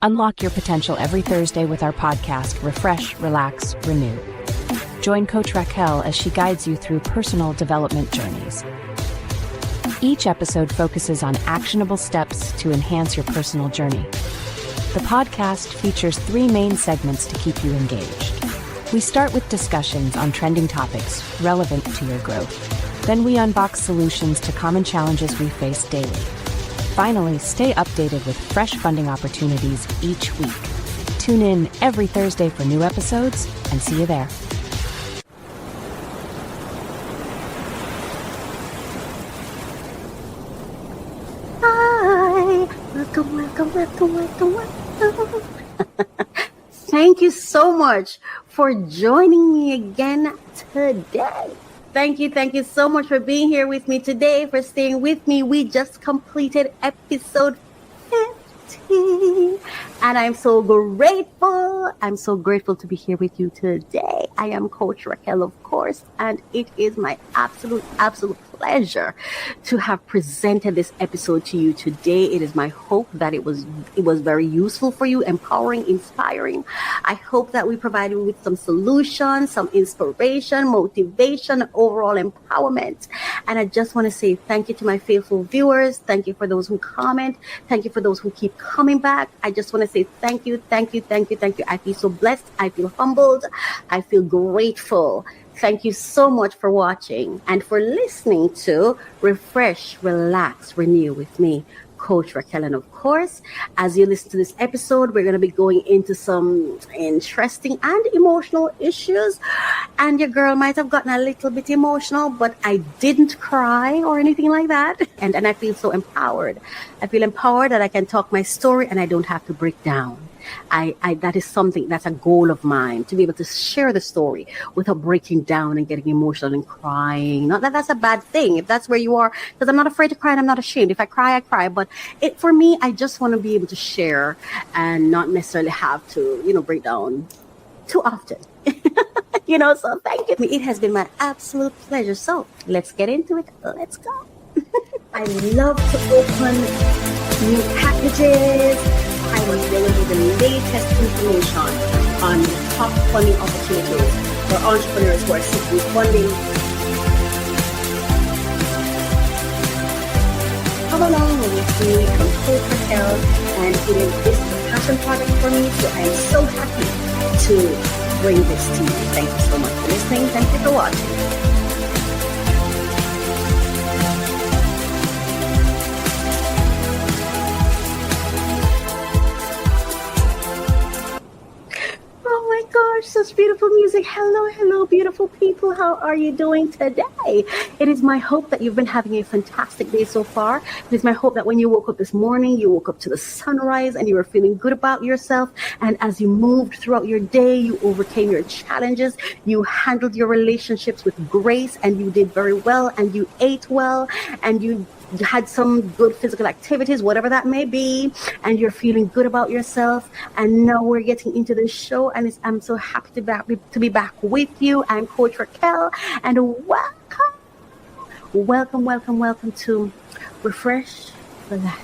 Unlock your potential every Thursday with our podcast, Refresh, Relax, Renew. Join Coach Raquel as she guides you through personal development journeys. Each episode focuses on actionable steps to enhance your personal journey. The podcast features 3 main segments to keep you engaged. We start with discussions on trending topics relevant to your growth. Then we unbox solutions to common challenges we face daily. Finally, stay updated with fresh funding opportunities each week. Tune in every Thursday for new episodes, and see you there. Hi, welcome. Thank you so much for joining me again today. Thank you so much for being here with me today, for staying with me. We just completed episode 15, and I'm so grateful. I'm so grateful to be here with you today. I am Coach Raquel, of course, and it is my absolute pleasure to have presented this episode to you today. It is my hope that it was very useful for you, empowering, inspiring. I hope that we provided you with some solutions, some inspiration, motivation, overall empowerment. And I just want to say thank you to my faithful viewers. Thank you for those who comment. Thank you for those who keep coming back. I just want to say thank you. I feel so blessed. I feel humbled. I feel grateful. Thank you so much for watching and for listening to Refresh, Relax, Renew with me, Coach Raquel. And of course, as you listen to this episode, we're going to be going into some interesting and emotional issues. And your girl might have gotten a little bit emotional, but I didn't cry or anything like that. And I feel so empowered. I feel empowered that I can talk my story and I don't have to break down. That is something that's a goal of mine, to be able to share the story without breaking down and getting emotional and crying. Not that that's a bad thing, if that's where you are, because I'm not afraid to cry and I'm not ashamed. If I cry, I cry. But for me, I just want to be able to share and not necessarily have to, break down too often. So thank you. It has been my absolute pleasure. So let's get into it. Let's go. I love to open new packages. I was going to the latest information on top funding opportunities for entrepreneurs who are seeking funding. Come along with me, I'm Coach Raquel, and it is a passion project for me, so I'm so happy to bring this to you. Thank you so much for listening. Thank you for watching. Such beautiful music. Hello, beautiful people. How are you doing today? It is my hope that you've been having a fantastic day so far. It is my hope that when you woke up this morning, you woke up to the sunrise and you were feeling good about yourself. And as you moved throughout your day, you overcame your challenges. You handled your relationships with grace, and you did very well, and you ate well, and you had some good physical activities, whatever that may be, and you're feeling good about yourself. And now we're getting into the show, and I'm so happy to be back with you. I'm Coach Raquel, and welcome to Refresh, Relax,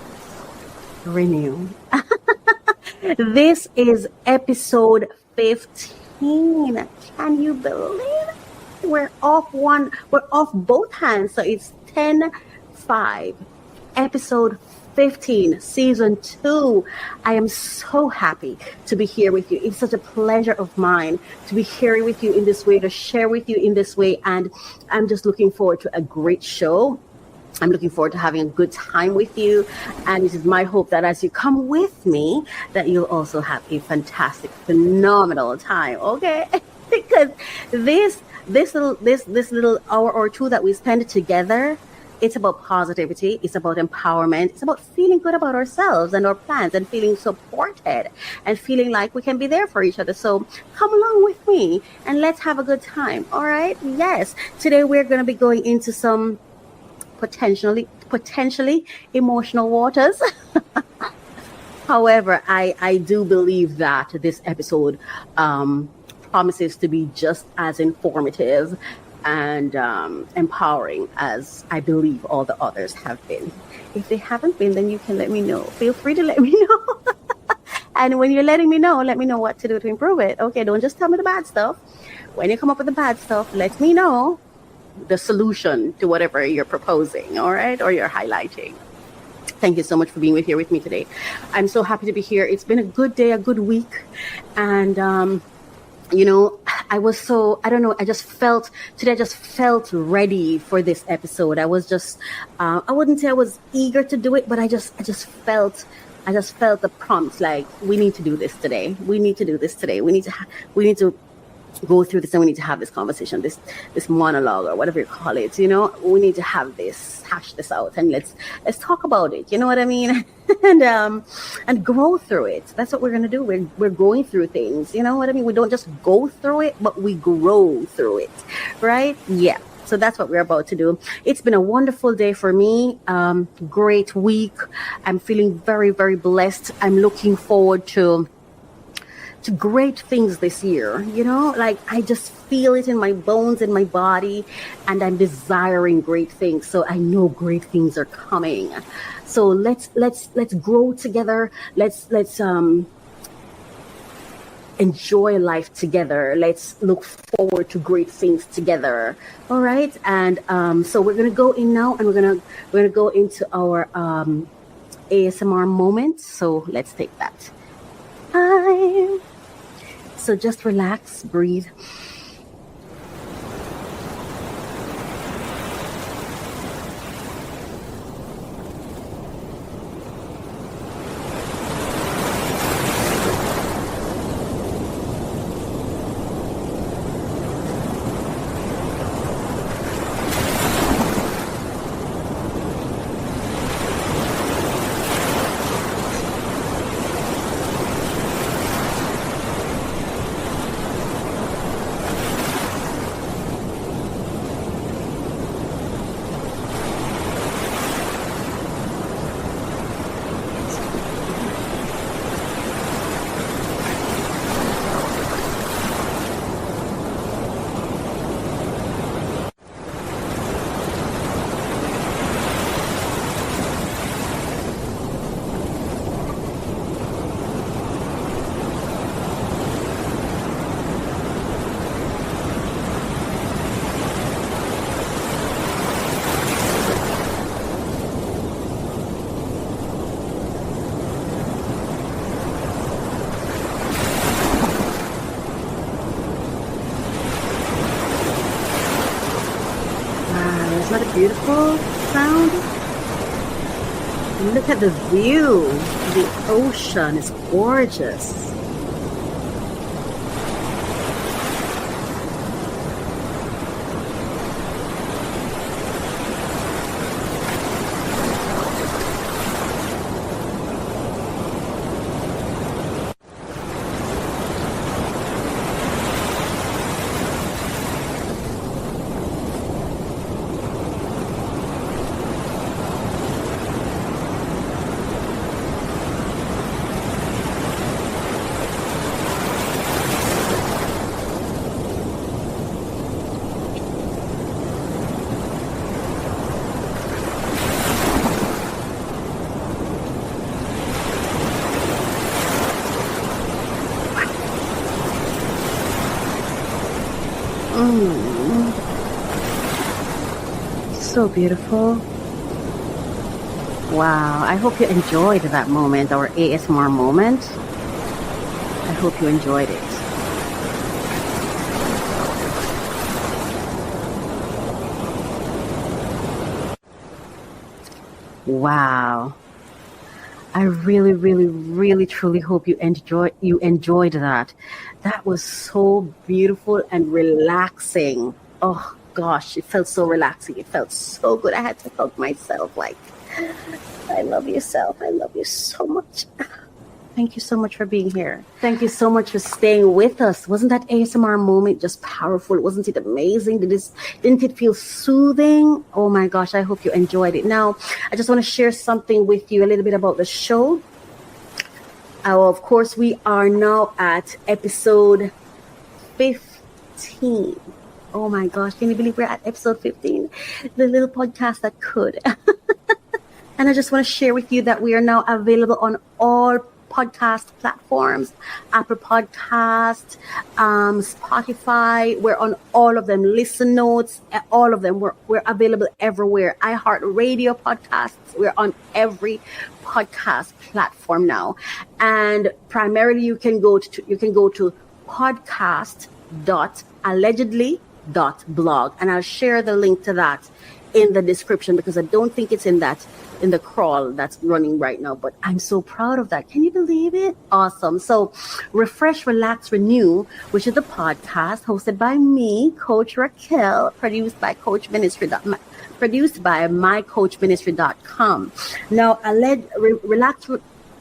Renew. This is episode 15. Can you believe it? We're off both hands, so it's 10-5, episode 15, season 2. I am so happy to be here with you. It's such a pleasure of mine to be here with you in this way, to share with you in this way, and I'm just looking forward to a great show. I'm looking forward to having a good time with you, and it is my hope that as you come with me, that you'll also have a fantastic, phenomenal time. Okay, because this little hour or two that we spend together, it's about positivity, it's about empowerment, it's about feeling good about ourselves and our plans, and feeling supported and feeling like we can be there for each other. So come along with me and let's have a good time. All right. Yes. Today we're going to be going into some potentially emotional waters. However, I do believe that this episode promises to be just as informative and empowering as I believe all the others have been. If they haven't been, then you can let me know. Feel free to let me know. And when you're letting me know, let me know what to do to improve it. Okay, don't just tell me the bad stuff. When you come up with the bad stuff, let me know the solution to whatever you're proposing, all right, or you're highlighting. Thank you so much for being here with me today. I'm so happy to be here. It's been a good day, a good week. And, I don't know, I just felt ready for this episode. I was just, I wouldn't say I was eager to do it, but I just felt the prompt, like, we need to do this today. We need to do this today. We need to go through this, and we need to have this conversation, this monologue, or whatever you call it. We need to have this, hash this out, and let's talk about it. You know what I mean? and grow through it. That's what we're gonna do. We're going through things. You know what I mean? We don't just go through it, but we grow through it, right? Yeah. So that's what we're about to do. It's been a wonderful day for me. Great week. I'm feeling very, very blessed. I'm looking forward to great things this year. Like, I just feel it in my bones, in my body, and I'm desiring great things. So I know great things are coming. So let's grow together. Let's enjoy life together. Let's look forward to great things together. All right. And so we're gonna go in now, and we're gonna go into our ASMR moment. So let's take that time. So just relax, breathe. Isn't that a beautiful sound? Look at the view. The ocean is gorgeous. So beautiful. Wow, I hope you enjoyed that moment, our ASMR moment. I hope you enjoyed it. Wow. I really, really, really, truly hope you enjoyed that. That was so beautiful and relaxing. Oh gosh, it felt so relaxing. It felt so good. I had to hug myself like, I love you, self. I love you so much. Thank you so much for being here. Thank you so much for staying with us. Wasn't that ASMR moment just powerful? Wasn't it amazing? Didn't it feel soothing? Oh my gosh, I hope you enjoyed it. Now, I just want to share something with you, a little bit about the show. Of course, we are now at episode 15. Oh my gosh, can you believe we're at episode 15? The little podcast that could. And I just want to share with you that we are now available on all podcast platforms, Apple Podcast, Spotify. We're on all of them. Listen Notes, all of them. We're available everywhere. iHeartRadio podcasts. We're on every podcast platform now. And primarily you can go to podcast.allegedly.blog, and I'll share the link to that in the description, because I don't think it's in the crawl that's running right now, but I'm so proud of that. Can you believe it? Awesome. So Refresh, Relax, Renew, which is the podcast hosted by me, Coach Raquel, produced by mycoachministry.com. Now,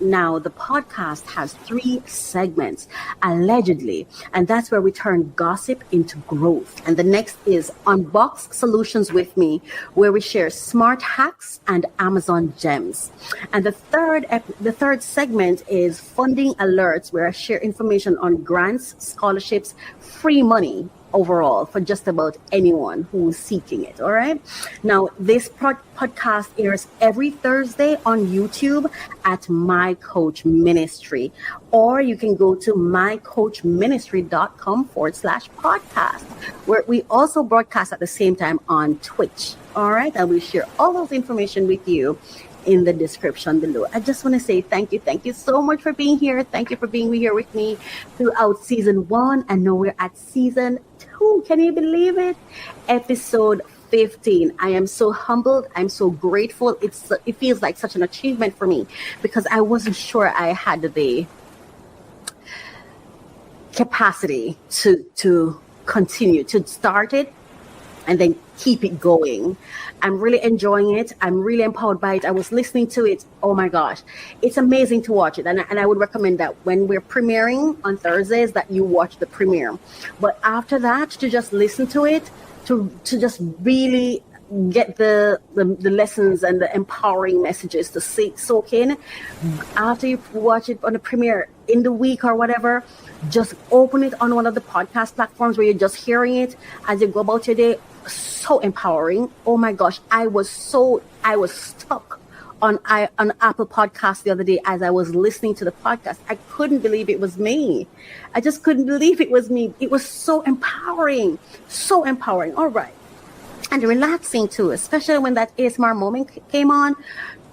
Now, the podcast has 3 segments, allegedly, and that's where we turn gossip into growth. And the next is Unbox Solutions with Me, where we share smart hacks and Amazon gems. And the third segment is Funding Alerts, where I share information on grants, scholarships, free money overall for just about anyone who's seeking it. All right. Now, this podcast airs every Thursday on YouTube at My Coach Ministry, or you can go to mycoachministry.com/podcast, where we also broadcast at the same time on Twitch. All right. And we share all those information with you in the description below. I just want to say thank you. Thank you so much for being here. Thank you for being here with me throughout season 1. And now we're at season 2. Can you believe it? Episode 15. I am so humbled. I'm so grateful. It feels like such an achievement for me, because I wasn't sure I had the capacity to continue to start it and then keep it going. I'm really enjoying it. I'm really empowered by it. I was listening to it. Oh my gosh. It's amazing to watch it. And I would recommend that when we're premiering on Thursdays that you watch the premiere. But after that, to just listen to it, to just really get the lessons and the empowering messages to soak in. After you watch it on the premiere in the week or whatever, just open it on one of the podcast platforms where you're just hearing it as you go about your day. So empowering. Oh my gosh. I was stuck on Apple Podcast the other day as I was listening to the podcast. I couldn't believe it was me. I just couldn't believe it was me. It was so empowering. So empowering. All right. And relaxing too, especially when that ASMR moment came on.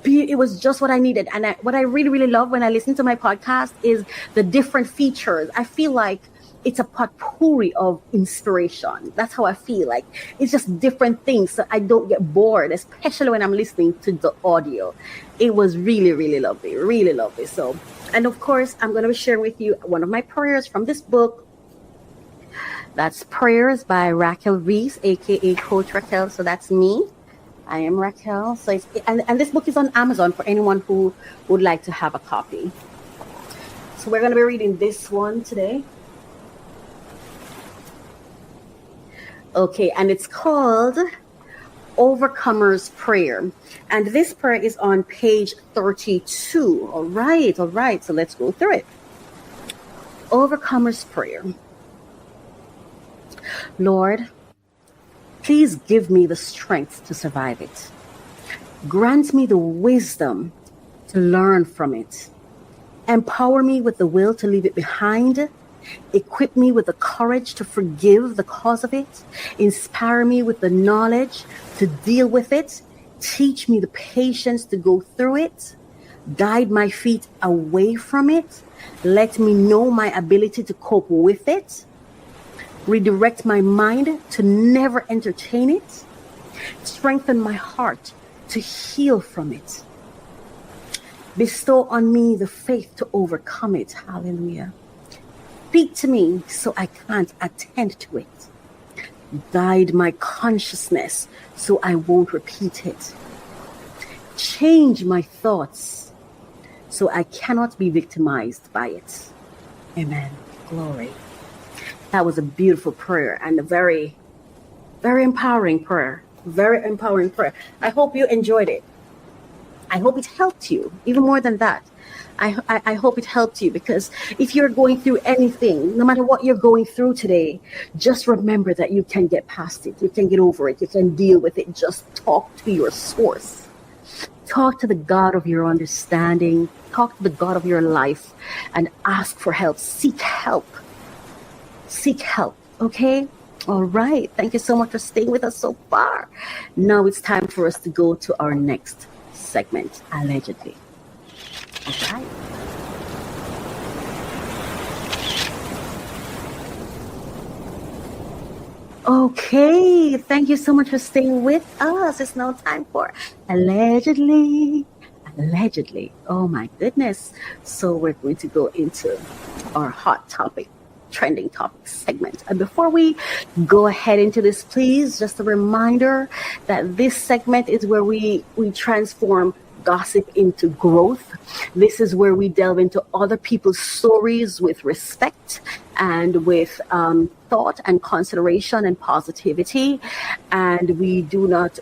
It was just what I needed. And what I really, really love when I listen to my podcast is the different features. I feel like it's a potpourri of inspiration. That's how I feel like. It's just different things, so I don't get bored, especially when I'm listening to the audio. It was really, really lovely, really lovely. So, and of course, I'm going to be sharing with you one of my prayers from this book. That's Prayers by Raquel Reese, aka Coach Raquel. So that's me. I am Raquel. So and this book is on Amazon for anyone who would like to have a copy. So we're going to be reading this one today. Okay, and it's called Overcomer's Prayer. And this prayer is on page 32. All right. So let's go through it. Overcomer's Prayer. Lord, please give me the strength to survive it. Grant me the wisdom to learn from it. Empower me with the will to leave it behind. Equip me with the courage to forgive the cause of it. Inspire me with the knowledge to deal with it. Teach me the patience to go through it. Guide my feet away from it. Let me know my ability to cope with it. Redirect my mind to never entertain it. Strengthen my heart to heal from it. Bestow on me the faith to overcome it. Hallelujah. Speak to me so I can't attend to it. Guide my consciousness so I won't repeat it. Change my thoughts so I cannot be victimized by it. Amen. Glory. That was a beautiful prayer and a very, very empowering prayer. Very empowering prayer. I hope you enjoyed it. I hope it helped you. Even more than that, I hope it helped you, because if you're going through anything, no matter what you're going through today, just remember that you can get past it. You can get over it. You can deal with it. Just talk to your source. Talk to the God of your understanding. Talk to the God of your life and ask for help. Seek help. Seek help. Okay? All right. Thank you so much for staying with us so far. Now it's time for us to go to our next segment, allegedly. All right. Okay, thank you so much for staying with us. It's now time for allegedly. Allegedly. Oh my goodness. So we're going to go into our hot topic, trending topic segment. And before we go ahead into this, please, just a reminder that this segment is where we transform gossip into growth. This is where we delve into other people's stories with respect and with thought and consideration and positivity. And we do not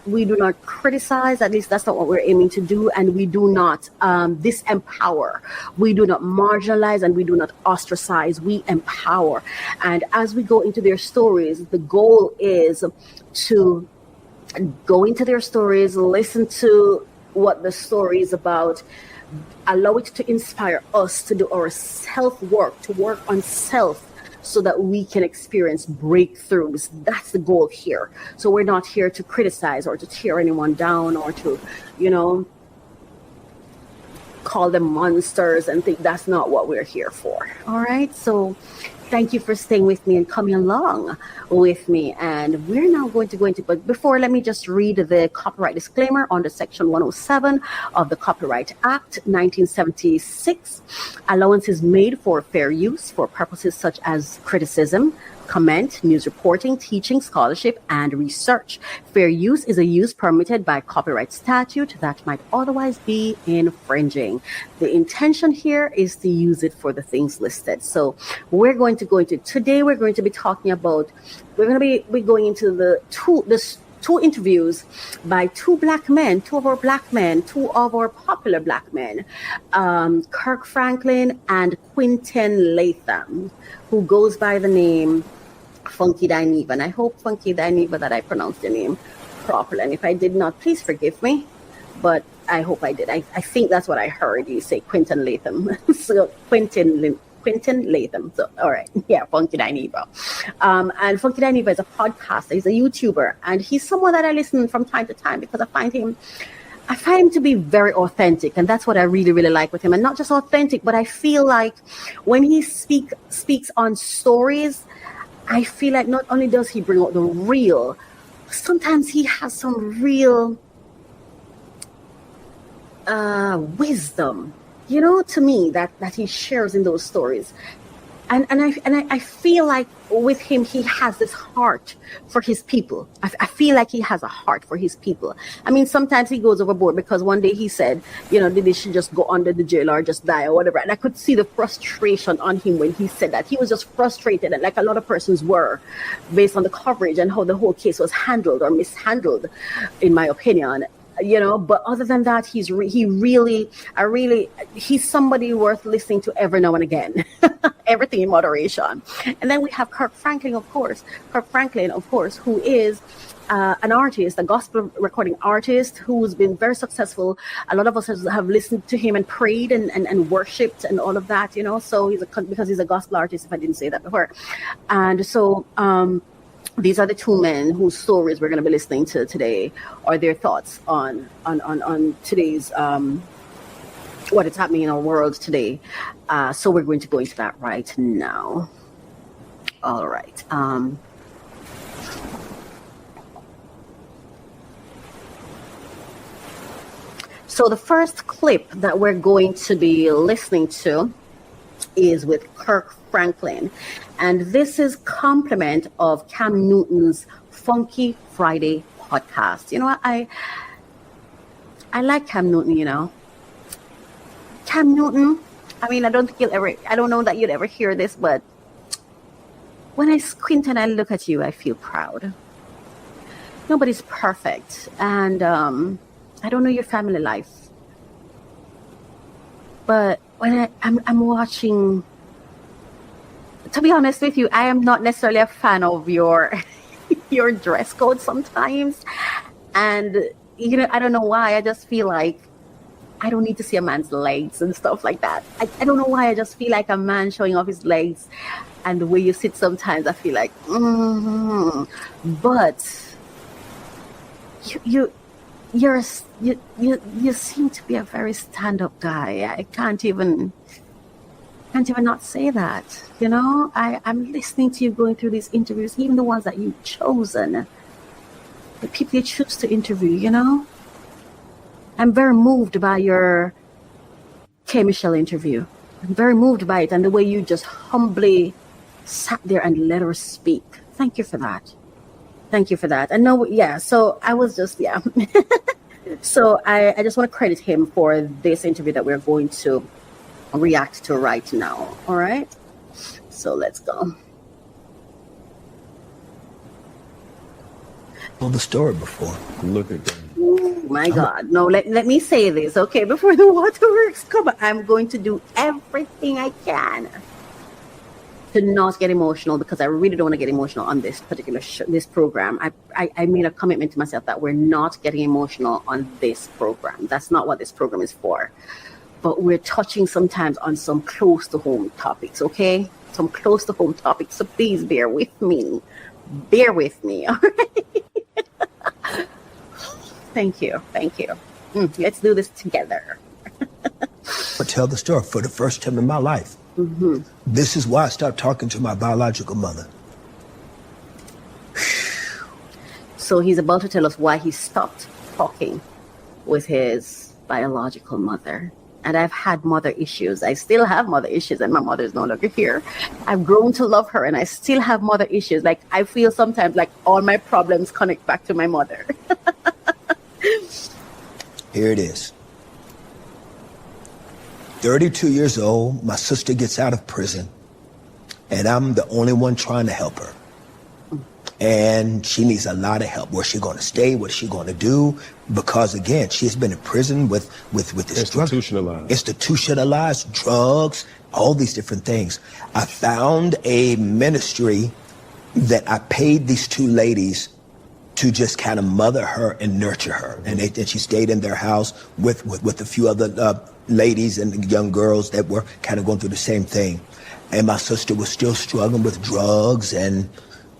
criticize. At least that's not what we're aiming to do. And we do not disempower. We do not marginalize, and we do not ostracize. We empower. And as we go into their stories, the goal is to go into their stories, listen to what the story is about, allow it to inspire us to do our self-work, to work on self, so that we can experience breakthroughs. That's the goal here. So we're not here to criticize or to tear anyone down or to, call them monsters and think. That's not what we're here for. All right. So thank you for staying with me and coming along with me. And we're now going to go into, but before, let me just read the copyright disclaimer under Section 107 of the Copyright Act 1976. Allowance is made for fair use for purposes such as criticism, comment, news reporting, teaching, scholarship, and research. Fair use is a use permitted by copyright statute that might otherwise be infringing. The intention here is to use it for the things listed. So we're going to go into, today we're going to be talking about, we're going to be going into the two interviews by two of our popular black men, Kirk Franklin and Quentin Latham, who goes by the name Funky Dineva. And I hope, Funky Dineva, that I pronounced your name properly. And if I did not, please forgive me. But I hope I did. I think that's what I heard you say, Quentin Latham. So Quentin Latham. So, all right. Yeah, Funky Dineva. And Funky Dineva is a podcaster. He's a YouTuber. And he's someone that I listen from time to time because I find him to be very authentic. And that's what I really, really like with him. And not just authentic, but I feel like when he speaks on stories, I feel like not only does he bring out the real, sometimes he has some real wisdom, to me, that he shares in those stories. And I feel like with him, he has this heart for his people. I feel like he has a heart for his people. I mean, sometimes he goes overboard because one day he said, they should just go under the jail or just die or whatever. And I could see the frustration on him when he said that. He was just frustrated, and like a lot of persons were, based on the coverage and how the whole case was handled or mishandled, in my opinion. But other than that, he's somebody worth listening to every now and again. Everything in moderation. And then we have Kirk Franklin, of course, who is an artist, a gospel recording artist who's been very successful. A lot of us have listened to him and prayed and worshipped and all of that, so because he's a gospel artist, if I didn't say that before. And so, these are the two men whose stories we're going to be listening to today, or their thoughts on today's what is happening in our world today. So we're going to go into that right now. All right. So the first clip that we're going to be listening to is with Kirk Franklin. And this is compliment of Cam Newton's Funky Friday podcast. I like Cam Newton, Cam Newton, I mean, I don't know that you'd ever hear this, but when I squint and I look at you, I feel proud. Nobody's perfect. And I don't know your family life. But when I'm watching, to be honest with you, I am not necessarily a fan of your dress code sometimes. And, I don't know why. I just feel like I don't need to see a man's legs and stuff like that. I don't know why. I just feel like a man showing off his legs, and the way you sit sometimes, I feel like, but you seem to be a very stand-up guy. I can't even not say that. You know, I'm listening to you going through these interviews, even the ones that you've chosen, the people you choose to interview, you know. I'm very moved by your K. Michelle interview. I'm very moved by it, and the way you just humbly sat there and let her speak. Thank you for that. Thank you for that. And no, yeah, so I was just, yeah. So I just want to credit him for this interview that we're going to react to right now. All right? So let's go. Told the story before. Look at that. Oh my God. No, let me say this, okay? Before the waterworks come, I'm going to do everything I can to not get emotional, because I really don't want to get emotional on this particular this program. I made a commitment to myself that we're not getting emotional on this program. That's not what this program is for. But we're touching sometimes on some close to home topics, okay? Some close to home topics. So please bear with me. Bear with me, all right? Thank you. Thank you. Let's do this together. I tell the story for the first time in my life. Mm-hmm. This is why I stopped talking to my biological mother. So he's about to tell us why he stopped talking with his biological mother. And I've had mother issues. I still have mother issues, and my mother is no longer here. I've grown to love her, and I still have mother issues. Like, I feel sometimes like all my problems connect back to my mother. Here it is. 32 years old, my sister gets out of prison, and I'm the only one trying to help her. And she needs a lot of help. Where's she going to stay? What's she going to do? Because again, she's been in prison with this institutionalized drugs, all these different things. I found a ministry that I paid these two ladies to just kind of mother her and nurture her. And she stayed in their house with a few other ladies and young girls that were kind of going through the same thing. And my sister was still struggling with drugs and,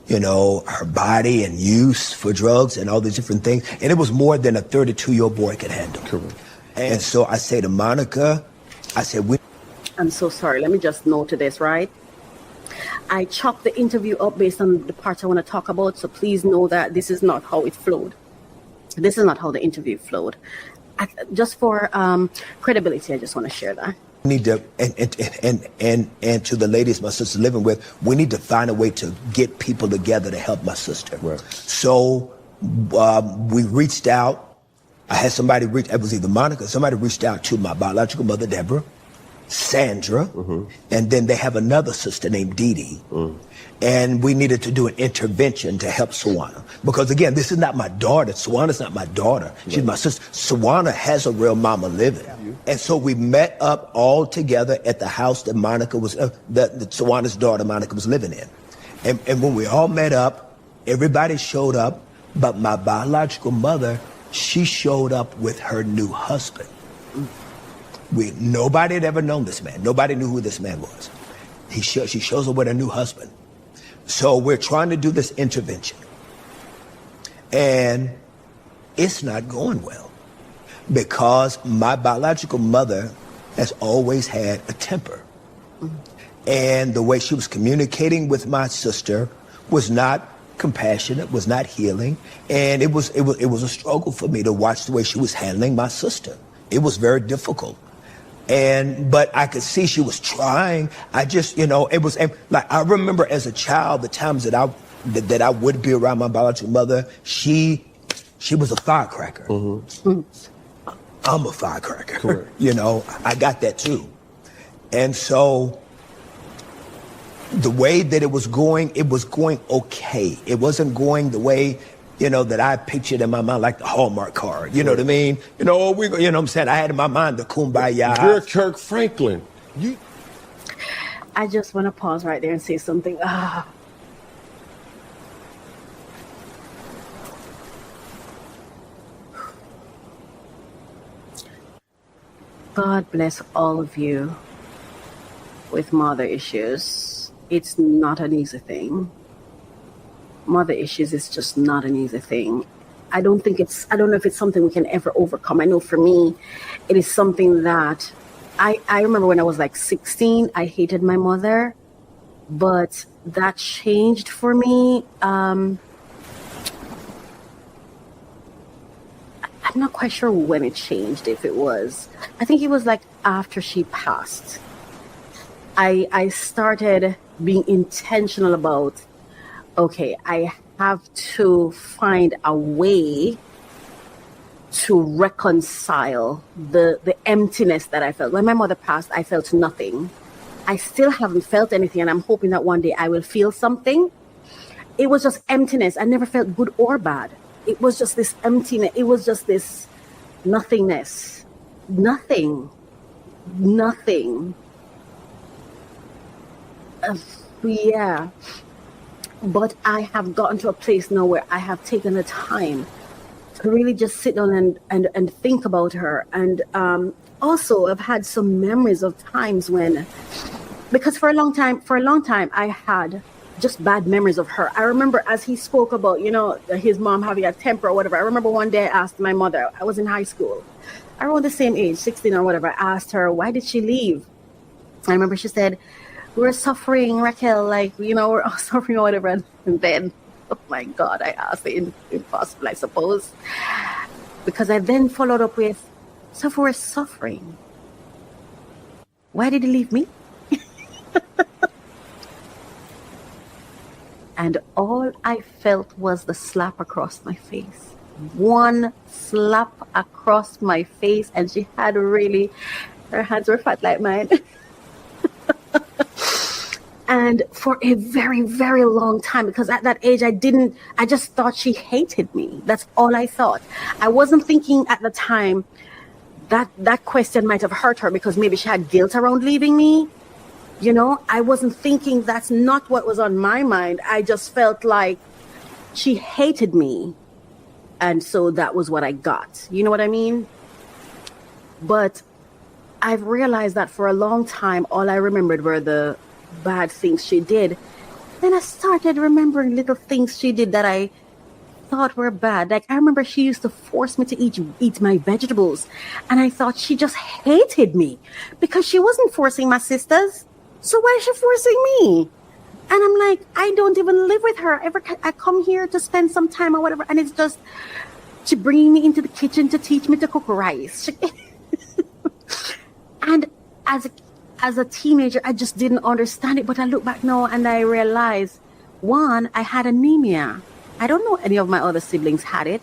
you know, her body and use for drugs and all these different things. And it was more than a 32-year-old boy could handle. Correct. And so I say to Monica, I said, I'm so sorry. Let me just note to this, right? I chopped the interview up based on the parts I want to talk about. So please know that this is not how it flowed. This is not how the interview flowed. Just for credibility, I just want to share that. We need to, and to the ladies my sister's living with, we need to find a way to get people together to help my sister. Right. So we reached out. I had somebody reach, it was either Monica, somebody reached out to my biological mother, Deborah, Sandra, and then they have another sister named Dee Dee. And we needed to do an intervention to help Sawana. Because again, this is not my daughter. Sawana's not my daughter. She's my sister. Sawana has a real mama living. And so we met up all together at the house that Monica was, that Sawana's daughter, Monica, was living in. And when we all met up, everybody showed up, but my biological mother, she showed up with her new husband. Nobody had ever known this man. Nobody knew who this man was. She shows up with her new husband. So we're trying to do this intervention. And it's not going well because my biological mother has always had a temper. And the way she was communicating with my sister was not compassionate, was not healing. And it was a struggle for me to watch the way she was handling my sister. It was very difficult. But I could see she was trying. I just, you know, it was like, I remember as a child, the times that I would be around my biological mother, she was a firecracker. I'm a firecracker. Correct. You know, I got that too. And so the way that it was going okay. It wasn't going the way, you know, that I pictured in my mind, like the Hallmark card. You know what I mean? You know, you know what I'm saying? I had in my mind the kumbaya. You're Kirk Franklin. I just want to pause right there and say something. God bless all of you with mother issues. It's not an easy thing. Mother issues is just not an easy thing. I don't know if it's something we can ever overcome. I know for me, it is something that I remember when I was like 16, I hated my mother, but that changed for me. I'm not quite sure when it changed, if it was. I think it was like after she passed. I started being intentional about, okay, I have to find a way to reconcile the emptiness that I felt. When my mother passed, I felt nothing. I still haven't felt anything, and I'm hoping that one day I will feel something. It was just emptiness. I never felt good or bad. It was just this emptiness. It was just this nothingness. Nothing. Yeah. But I have gotten to a place now where I have taken the time to really just sit down and think about her. And also I've had some memories of times when, because for a long time I had just bad memories of her. I remember as he spoke about, his mom having a temper or whatever. I remember one day I asked my mother, I was in high school, around the same age, 16 or whatever. I asked her, why did she leave? I remember she said, we're suffering, Raquel, we're all suffering or whatever. And then, oh my God, I asked the impossible, I suppose. Because I then followed up with, so if we're suffering, why did he leave me? And all I felt was the slap across my face. One slap across my face, and she had really, her hands were fat like mine. And for a very, very long time, because at that age, I just thought she hated me. That's all I thought. I wasn't thinking at the time that question might have hurt her because maybe she had guilt around leaving me. I wasn't thinking, that's not what was on my mind. I just felt like she hated me. And so that was what I got. You know what I mean? But I've realized that for a long time, all I remembered were the bad things she did. Then I started remembering little things she did that I thought were bad. Like I remember she used to force me to eat my vegetables. And I thought she just hated me because she wasn't forcing my sisters. So why is she forcing me? And I'm like, I don't even live with her. I come here to spend some time or whatever. And it's just, she bringing me into the kitchen to teach me to cook rice. And as a teenager, I just didn't understand it. But I look back now and I realize, one, I had anemia. I don't know any of my other siblings had it.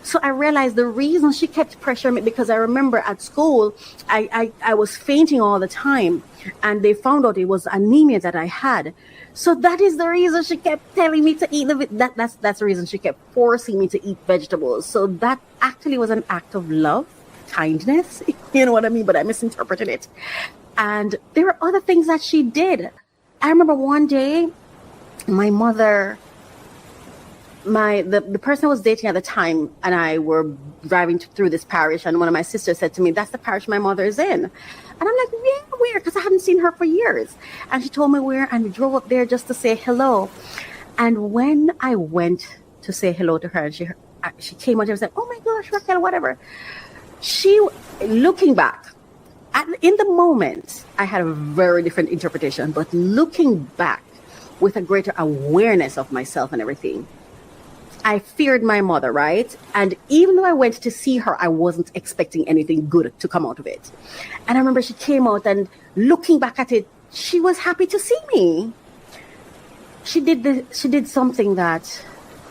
So I realized the reason she kept pressuring me, because I remember at school, I was fainting all the time. And they found out it was anemia that I had. So that is the reason she kept telling me to eat that's the reason she kept forcing me to eat vegetables. So that actually was an act of love, kindness. You know what I mean? But I misinterpreted it. And there were other things that she did. I remember one day, my mother, the person I was dating at the time and I were driving through this parish, and one of my sisters said to me, that's the parish my mother is in. And I'm like, yeah, where? Because I hadn't seen her for years. And she told me where, and we drove up there just to say hello. And when I went to say hello to her, and she came out and was like, oh my gosh, Raquel, whatever. Looking back, in the moment, I had a very different interpretation, but looking back with a greater awareness of myself and everything, I feared my mother, right? And even though I went to see her, I wasn't expecting anything good to come out of it. And I remember she came out, and looking back at it, she was happy to see me. She did something that,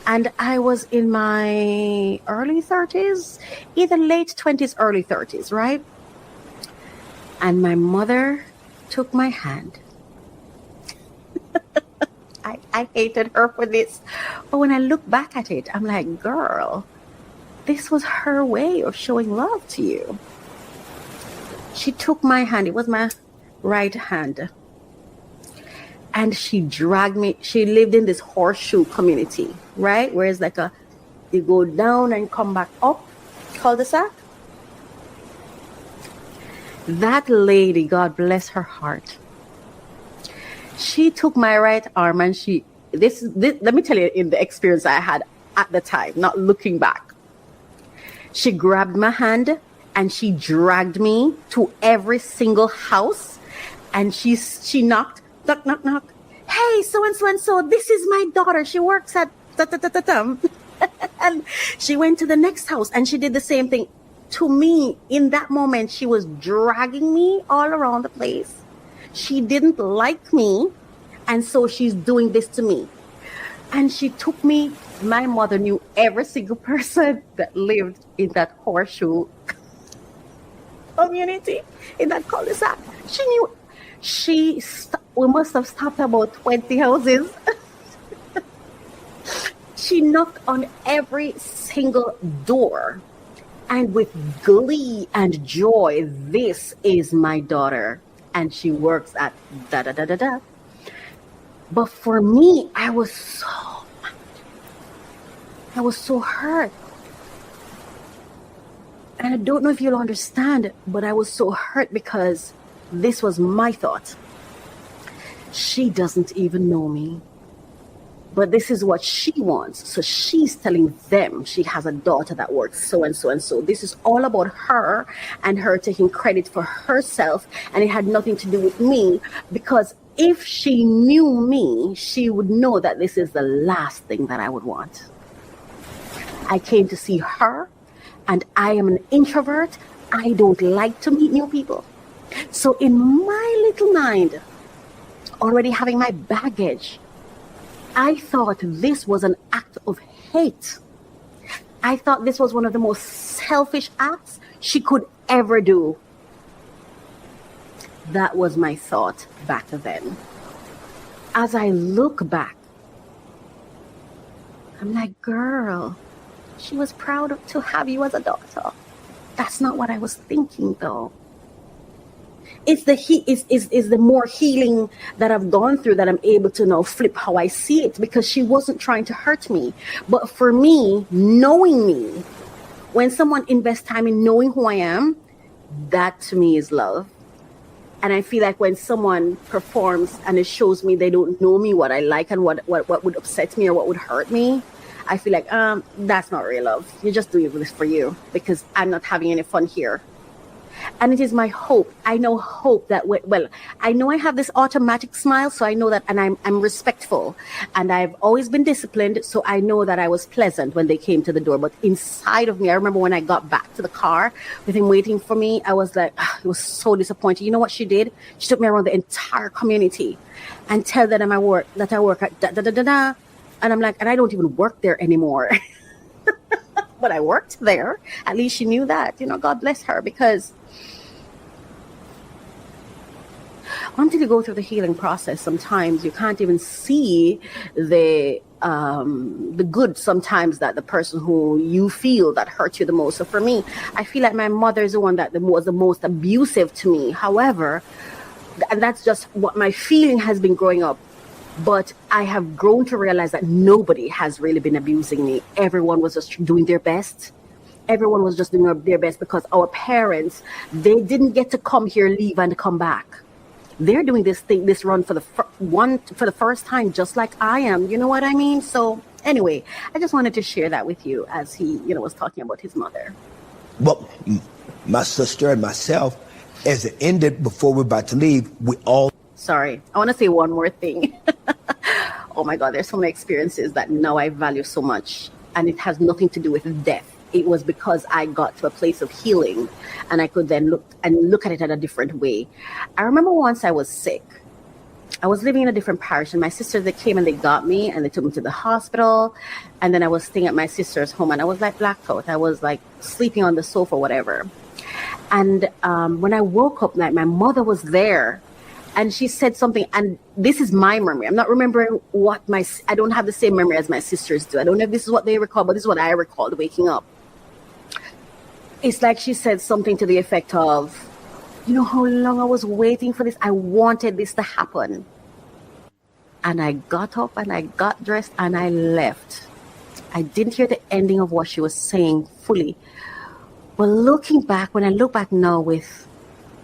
and I was in my early 30s, either late 20s, early 30s, right? And my mother took my hand. I hated her for this. But when I look back at it, I'm like, girl, this was her way of showing love to you. She took my hand. It was my right hand. And she dragged me. She lived in this horseshoe community, right? Where it's like you go down and come back up, cul-de-sac. That lady, God bless her heart, she took my right arm and this, let me tell you, in the experience I had at the time, not looking back, she grabbed my hand and she dragged me to every single house, and she knocked, knock, knock, knock. Hey, so and so and so, this is my daughter. She works at da, da, da, da, da. And she went to the next house and she did the same thing to me. In that moment, she was dragging me all around the place. She didn't like me, and so she's doing this to me. And she took me. My mother knew every single person that lived in that horseshoe community, in that cul-de-sac. She knew. We must have stopped about 20 houses. She knocked on every single door, and with glee and joy, this is my daughter, and she works at da da da da da. But for me, I was so hurt. And I don't know if you'll understand, but I was so hurt because this was my thought. She doesn't even know me, but this is what she wants. So she's telling them she has a daughter that works so and so and so. This is all about her and her taking credit for herself, and it had nothing to do with me, because if she knew me, she would know that this is the last thing that I would want. I came to see her, and I am an introvert. I don't like to meet new people. So in my little mind, already having my baggage, I thought this was an act of hate. I thought this was one of the most selfish acts she could ever do. That was my thought back then. As I look back, I'm like, girl, she was proud to have you as a daughter. That's not what I was thinking, though. It's the more healing that I've gone through that I'm able to now flip how I see it, because she wasn't trying to hurt me. But for me, knowing me, when someone invests time in knowing who I am, that to me is love. And I feel like when someone performs and it shows me they don't know me, what I like and what would upset me or what would hurt me, I feel like, that's not real love. You're just doing this for you because I'm not having any fun here. And it is my hope. I know hope that, I know I have this automatic smile, so I know that, and I'm respectful. And I've always been disciplined, so I know that I was pleasant when they came to the door. But inside of me, I remember when I got back to the car with him waiting for me, I was like, it was so disappointed. You know what she did? She took me around the entire community and tell them that I work at da-da-da-da-da. And I'm like, and I don't even work there anymore. But I worked there. At least she knew that. God bless her, because until you go through the healing process, sometimes you can't even see the good sometimes that the person who you feel that hurt you the most. So for me, I feel like my mother is the one that was the most abusive to me. However, and that's just what my feeling has been growing up. But I have grown to realize that nobody has really been abusing me. Everyone was just doing their best. Everyone was just doing their best because our parents, they didn't get to come here, leave, and come back. They're doing this run for the first time, just like I am. You know what I mean? So anyway, I just wanted to share that with you as he, was talking about his mother. Well, my sister and myself, as it ended before we're about to leave, we all... Sorry, I want to say one more thing. Oh my God, there's so many experiences that now I value so much, and it has nothing to do with death. It was because I got to a place of healing, and I could then look at it in a different way. I remember once I was sick. I was living in a different parish, and my sisters, they came and they got me, and they took me to the hospital, and then I was staying at my sister's home, and I was like blacked out. I was like sleeping on the sofa, whatever. And when I woke up, like my mother was there. And she said something, and this is my memory. I'm not remembering I don't have the same memory as my sisters do. I don't know if this is what they recall, but this is what I recalled waking up. It's like she said something to the effect of, you know how long I was waiting for this? I wanted this to happen. And I got up and I got dressed and I left. I didn't hear the ending of what she was saying fully. But looking back, when I look back now with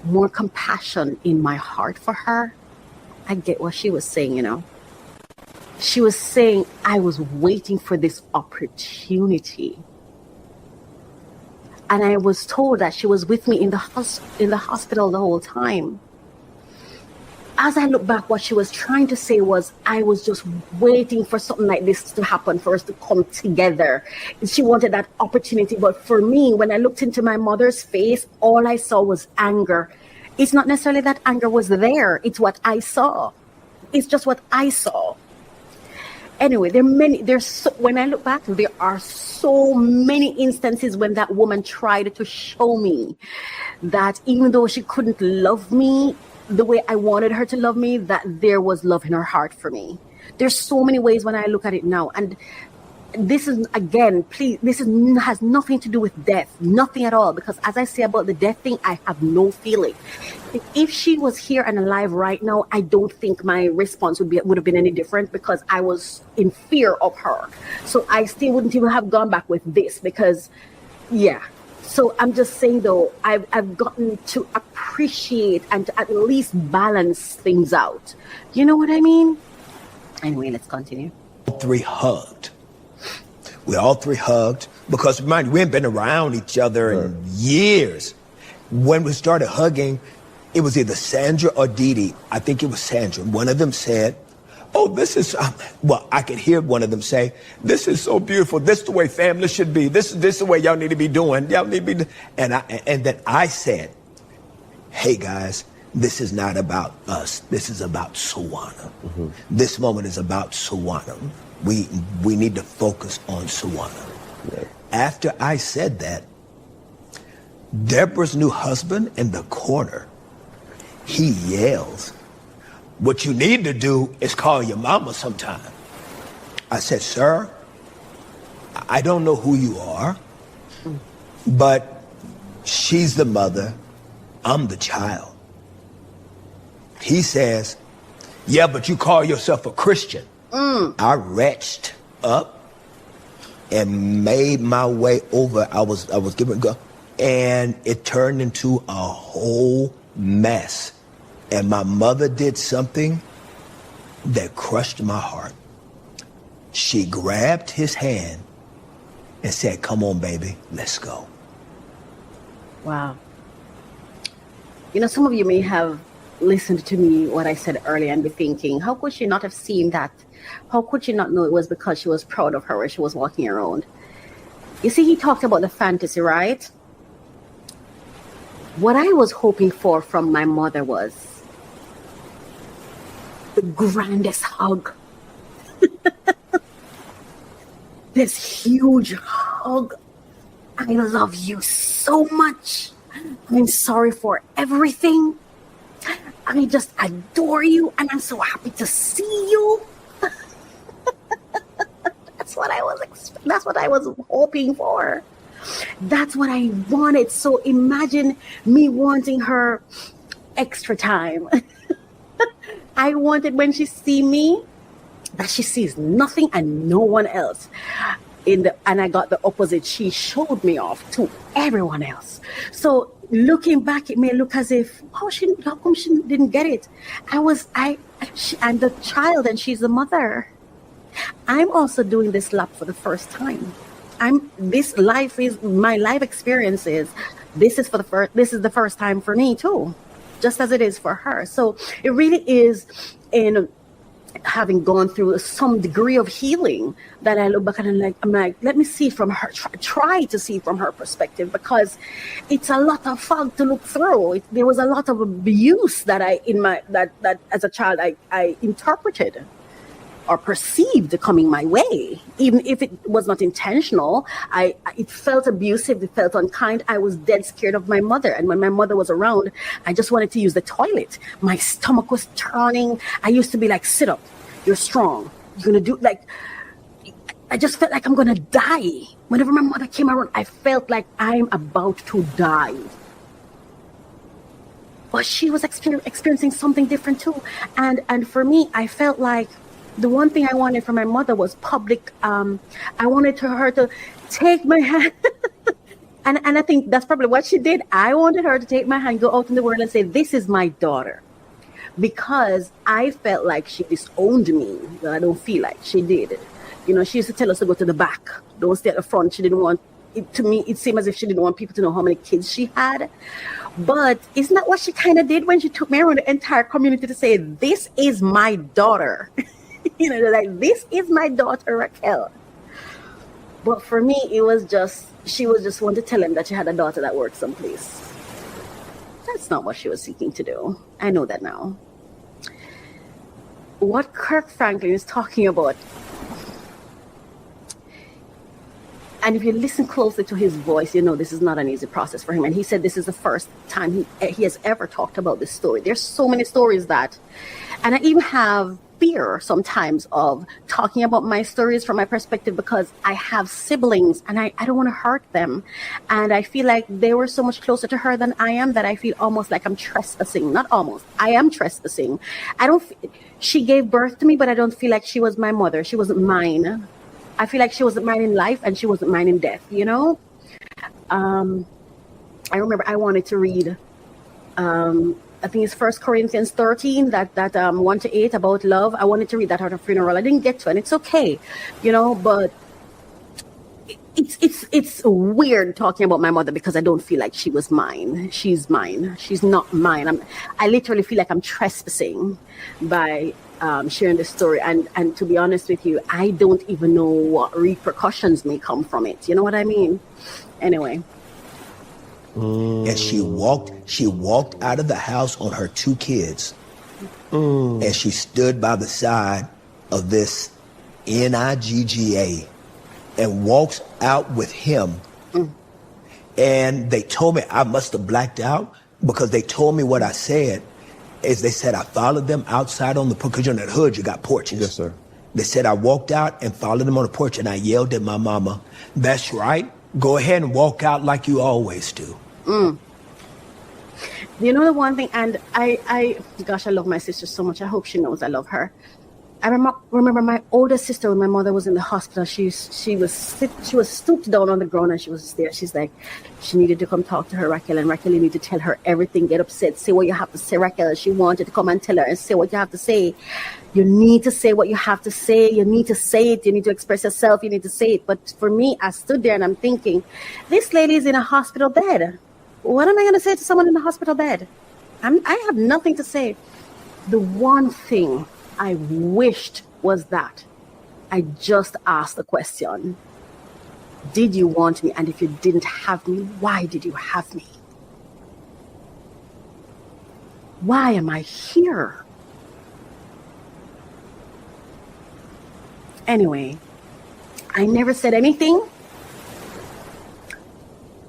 more compassion in my heart for her. I get what she was saying, you know. She was saying I was waiting for this opportunity. And I was told that she was with me in the hospital the whole time. As I look back, what she was trying to say was, I was just waiting for something like this to happen, for us to come together. She wanted that opportunity. But for me, when I looked into my mother's face, all I saw was anger. It's not necessarily that anger was there. It's what I saw. It's just what I saw. Anyway, when I look back, there are so many instances when that woman tried to show me that even though she couldn't love me the way I wanted her to love me, that there was love in her heart for me. There's so many ways when I look at it now. And this is, again, please, has nothing to do with death, nothing at all. Because as I say about the death thing, I have no feeling. If she was here and alive right now, I don't think my response would have been any different, because I was in fear of her. So I still wouldn't even have gone back with this, because, yeah. So I'm just saying, though, I've gotten to appreciate and to at least balance things out. You know what I mean? Anyway, let's continue. All three hugged. We all three hugged, because mind you, we hadn't been around each other in years. When we started hugging, it was either Sandra or Dee Dee. I think it was Sandra. One of them said, oh, this is, well, I could hear one of them say, this is so beautiful. This is the way family should be. This is the way y'all need to be doing. Y'all need to be. And then I said, hey, guys, this is not about us. This is about Sawana. Mm-hmm. This moment is about Sawana. We need to focus on Sawana. Right. After I said that, Deborah's new husband in the corner, he yells, what you need to do is call your mama sometime. I said, sir, I don't know who you are, but she's the mother, I'm the child. He says, yeah, but you call yourself a Christian. I retched up and made my way over. I was giving go, and it turned into a whole mess. And my mother did something that crushed my heart. She grabbed his hand and said, come on, baby, let's go. Wow. You know, some of you may have listened to me, what I said earlier, and be thinking, how could she not have seen that? How could she not know it was because she was proud of her as she was walking around? You see, he talked about the fantasy, right? What I was hoping for from my mother was the grandest hug. This huge hug. I love you so much. I'm sorry for everything. I just adore you, and I'm so happy to see you. That's what I was hoping for. That's what I wanted. So imagine me wanting her extra time. I wanted when she see me that she sees nothing and no one else. And I got the opposite. She showed me off to everyone else. So looking back, it may look as if, how come she didn't get it? I'm the child and she's the mother. I'm also doing this lap for the first time. This life is my life experiences. This is the first time for me too, just as it is for her. So it really is in having gone through some degree of healing that I look back and I'm like, let me see from her, try to see from her perspective, because it's a lot of fog to look through. There was a lot of abuse that that as a child I interpreted or perceived coming my way, even if it was not intentional. It felt abusive, it felt unkind. I was dead scared of my mother, and when my mother was around, I just wanted to use the toilet. My stomach was turning. I used to be like, sit up, you're strong, you're gonna do, like, I just felt like I'm gonna die. Whenever my mother came around, I felt like I'm about to die. But she was experiencing something different too. And for me, I felt like the one thing I wanted from my mother was public. I wanted her to take my hand. And I think that's probably what she did. I wanted her to take my hand, go out in the world and say, this is my daughter. Because I felt like she disowned me. But I don't feel like she did. You know, she used to tell us to go to the back. Don't stay at the front. She didn't want it. To me, it seemed as if she didn't want people to know how many kids she had. But isn't that what she kind of did when she took me around the entire community to say, this is my daughter? You know, like, this is my daughter, Raquel. But for me, it was just, she was just wanting to tell him that she had a daughter that worked someplace. That's not what she was seeking to do. I know that now. What Kirk Franklin is talking about, and if you listen closely to his voice, you know this is not an easy process for him. And he said this is the first time he has ever talked about this story. There's so many stories that, and I even have fear sometimes of talking about my stories from my perspective because I have siblings and I don't want to hurt them. And I feel like they were so much closer to her than I am that I feel almost like I'm trespassing. Not almost. I am trespassing. She gave birth to me, but I don't feel like she was my mother. She wasn't mine. I feel like she wasn't mine in life and she wasn't mine in death, you know? I remember I wanted to read, I think it's 1 Corinthians 13, that 1-8 about love. I wanted to read that at a funeral. I didn't get to, and it's okay, you know, but it's weird talking about my mother because I don't feel like she was mine. She's mine. She's not mine. I literally feel like I'm trespassing by sharing this story. And to be honest with you, I don't even know what repercussions may come from it. You know what I mean? Anyway. And she walked out of the house on her 2 kids. And she stood by the side of this NIGGA and walks out with him. And they told me I must have blacked out because they told me what I said is they said I followed them outside on the porch, because in that hood you got porches. Yes, sir. They said I walked out and followed them on the porch and I yelled at my mama, "That's right. Go ahead and walk out like you always do." You know the one thing, and I love my sister so much. I hope she knows I love her. I remember my older sister when my mother was in the hospital. She was stooped down on the ground and she was there. She's like, she needed to come talk to her, Raquel, and Raquel, you need to tell her everything. Get upset, say what you have to say, Raquel. She wanted to come and tell her and say what you have to say. You need to say what you have to say. You need to say it. You need to express yourself. You need to say it. But for me, I stood there and I'm thinking, this lady is in a hospital bed. What am I going to say to someone in a hospital bed? I have nothing to say. The one thing I wished was that I just asked the question, did you want me? And if you didn't have me, why did you have me? Why am I here? Anyway, I never said anything,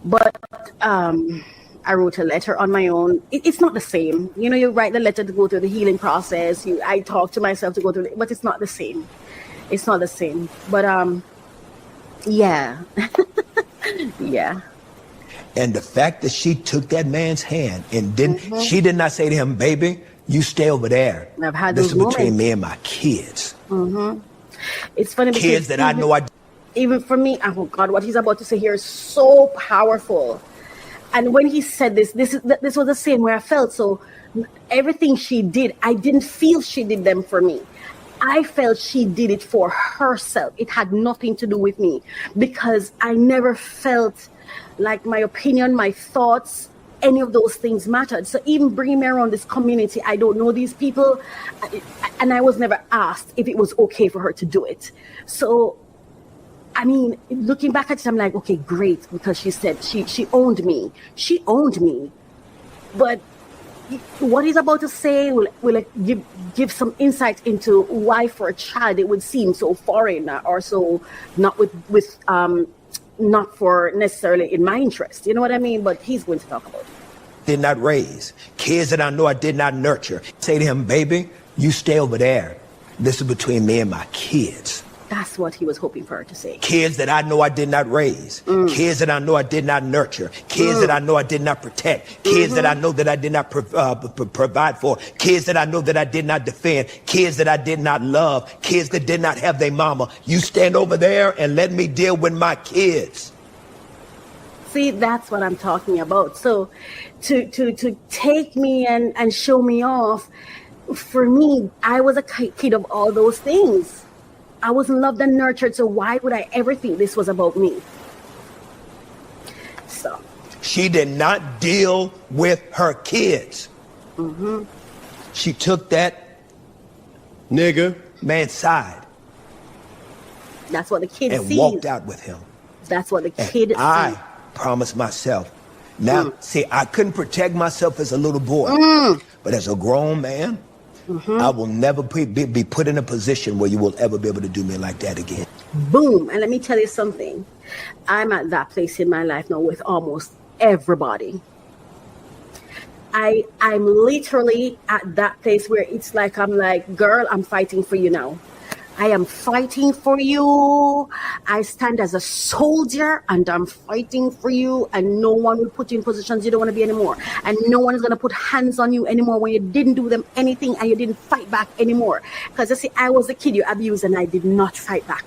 but I wrote a letter on my own. It's not the same. You know, you write the letter to go through the healing process. I talk to myself to go through it, but it's not the same. It's not the same. But yeah. Yeah. And the fact that she took that man's hand and she did not say to him, "Baby, you stay over there. I've had this those is between moments. me and my kids." It's funny because Kids that I know even for me, oh God, what he's about to say here is so powerful. And when he said this was the same way I felt. So everything she did, I didn't feel she did them for me. I felt she did it for herself. It had nothing to do with me because I never felt like my opinion, my thoughts, any of those things mattered. So even bringing me around this community, I don't know these people, and I was never asked if it was okay for her to do it. So I mean, looking back at it, I'm like, okay, great, because she said she owned me. She owned me. But what he's about to say will give some insight into why for a child it would seem so foreign or so not not for necessarily in my interest. You know what I mean? But he's going to talk about it. did not raise, kids that I know I did not nurture. Say to him, "Baby, you stay over there. This is between me and my kids." That's what he was hoping for her to say. Kids that I know I did not raise. Kids that I know I did not nurture. Kids that I know I did not protect. Kids that I know that I did not provide for. Kids that I know that I did not defend. Kids that I did not love. Kids that did not have their mama. You stand over there and let me deal with my kids. See, that's what I'm talking about. So to take me and show me off, for me, I was a kid of all those things. I wasn't loved and nurtured, so why would I ever think this was about me? So She did not deal with her kids. She took that Nigga. man's side that's what the kid and sees. walked out with him. That's what the And kid I sees. promised myself. Now, see, I couldn't protect myself as a little boy, but as a grown man, I will never be put in a position where you will ever be able to do me like that again. Boom. And let me tell you something. I'm at that place in my life now with almost everybody. I'm literally at that place where it's like, I'm like, girl, I'm fighting for you now. I am fighting for you. I stand as a soldier and I'm fighting for you, and no one will put you in positions you don't want to be anymore. And no one is going to put hands on you anymore when you didn't do them anything and you didn't fight back anymore. Because you see, I was a kid you abused and I did not fight back.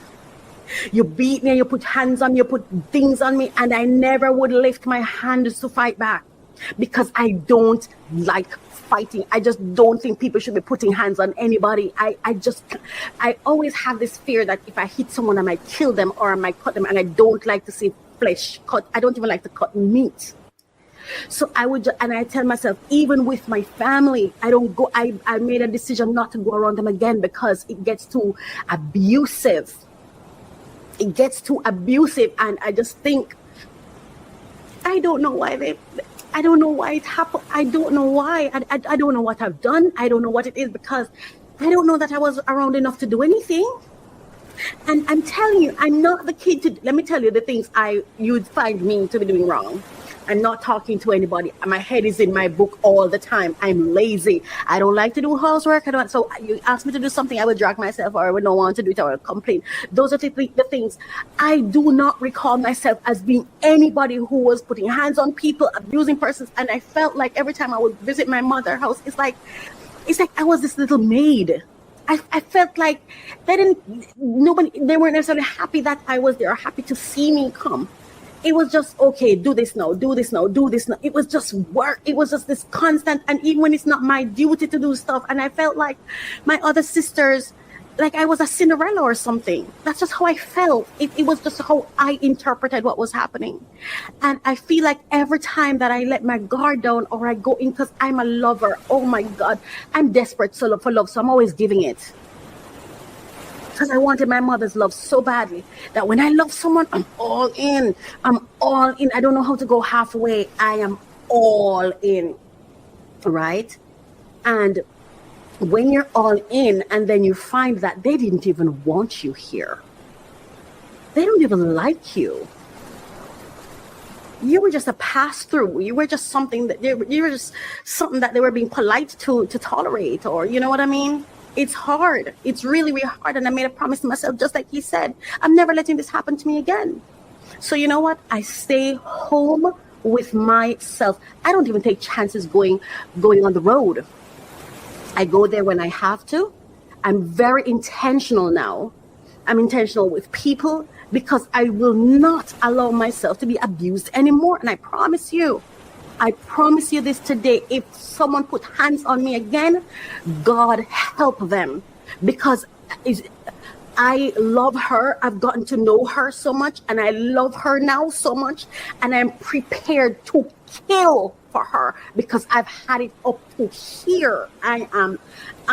You beat me and you put hands on me, you put things on me, and I never would lift my hands to fight back because I don't like fighting. I just don't think people should be putting hands on anybody. I always have this fear that if I hit someone, I might kill them or I might cut them, and I don't like to see flesh cut. I don't even like to cut meat. So and I tell myself, even with my family, I don't go. I made a decision not to go around them again because it gets too abusive. It gets too abusive, and I just think, I don't know why I don't know why it happened. I don't know why. I don't know what I've done. I don't know what it is, because I don't know that I was around enough to do anything. And I'm telling you, I'm not the kid to, let me tell you the things you'd find me to be doing wrong. I'm not talking to anybody. My head is in my book all the time. I'm lazy. I don't like to do housework. So you ask me to do something, I would drag myself, or I would not want to do it, or I would complain. Those are the things. I do not recall myself as being anybody who was putting hands on people, abusing persons. And I felt like every time I would visit my mother's house, it's like I was this little maid. I felt like they weren't necessarily happy that I was there, or happy to see me come. It was just, okay, do this now, do this now, do this now. It was just work. It was just this constant. And even when it's not my duty to do stuff, and I felt like my other sisters, like I was a Cinderella or something. That's just how I felt. It was just how I interpreted what was happening. And I feel like every time that I let my guard down or I go in, because I'm a lover, oh my God, I'm desperate for love. So I'm always giving it. Because I wanted my mother's love so badly that when I love someone, I'm all in. I'm all in. I don't know how to go halfway. I am all in. Right? And when you're all in and then you find that they didn't even want you here, they don't even like you. You were just a pass through. You were just something that you were just something that they were being polite to tolerate, or you know what I mean? It's hard. It's really, really hard. And I made a promise to myself, just like he said, I'm never letting this happen to me again. So you know what? I stay home with myself. I don't even take chances going on the road. I go there when I have to. I'm very intentional now. I'm intentional with people because I will not allow myself to be abused anymore. And I promise you this today, if someone put hands on me again, God help them, because I love her. I've gotten to know her so much, and I love her now so much, and I'm prepared to kill for her because I've had it up to here. I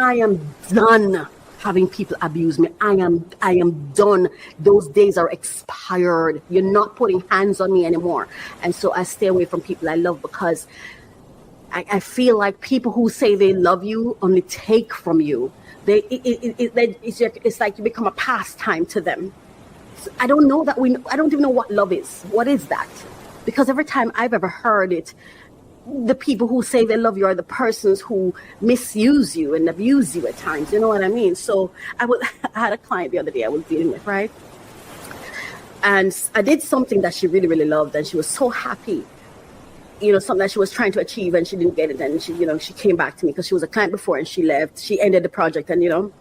am done having people abuse me. I am done. Those days are expired. You're not putting hands on me anymore. And so I stay away from people I love, because I feel like people who say they love you only take from you. It's like you become a pastime to them. So I don't know that I don't even know what love is. What is that? Because every time I've ever heard it, the people who say they love you are the persons who misuse you and abuse you at times. You know what I mean? So I had a client the other day I was dealing with, right? And I did something that she really, really loved, and she was so happy. You know, something that she was trying to achieve and she didn't get it. And she came back to me because she was a client before and she left. She ended the project, and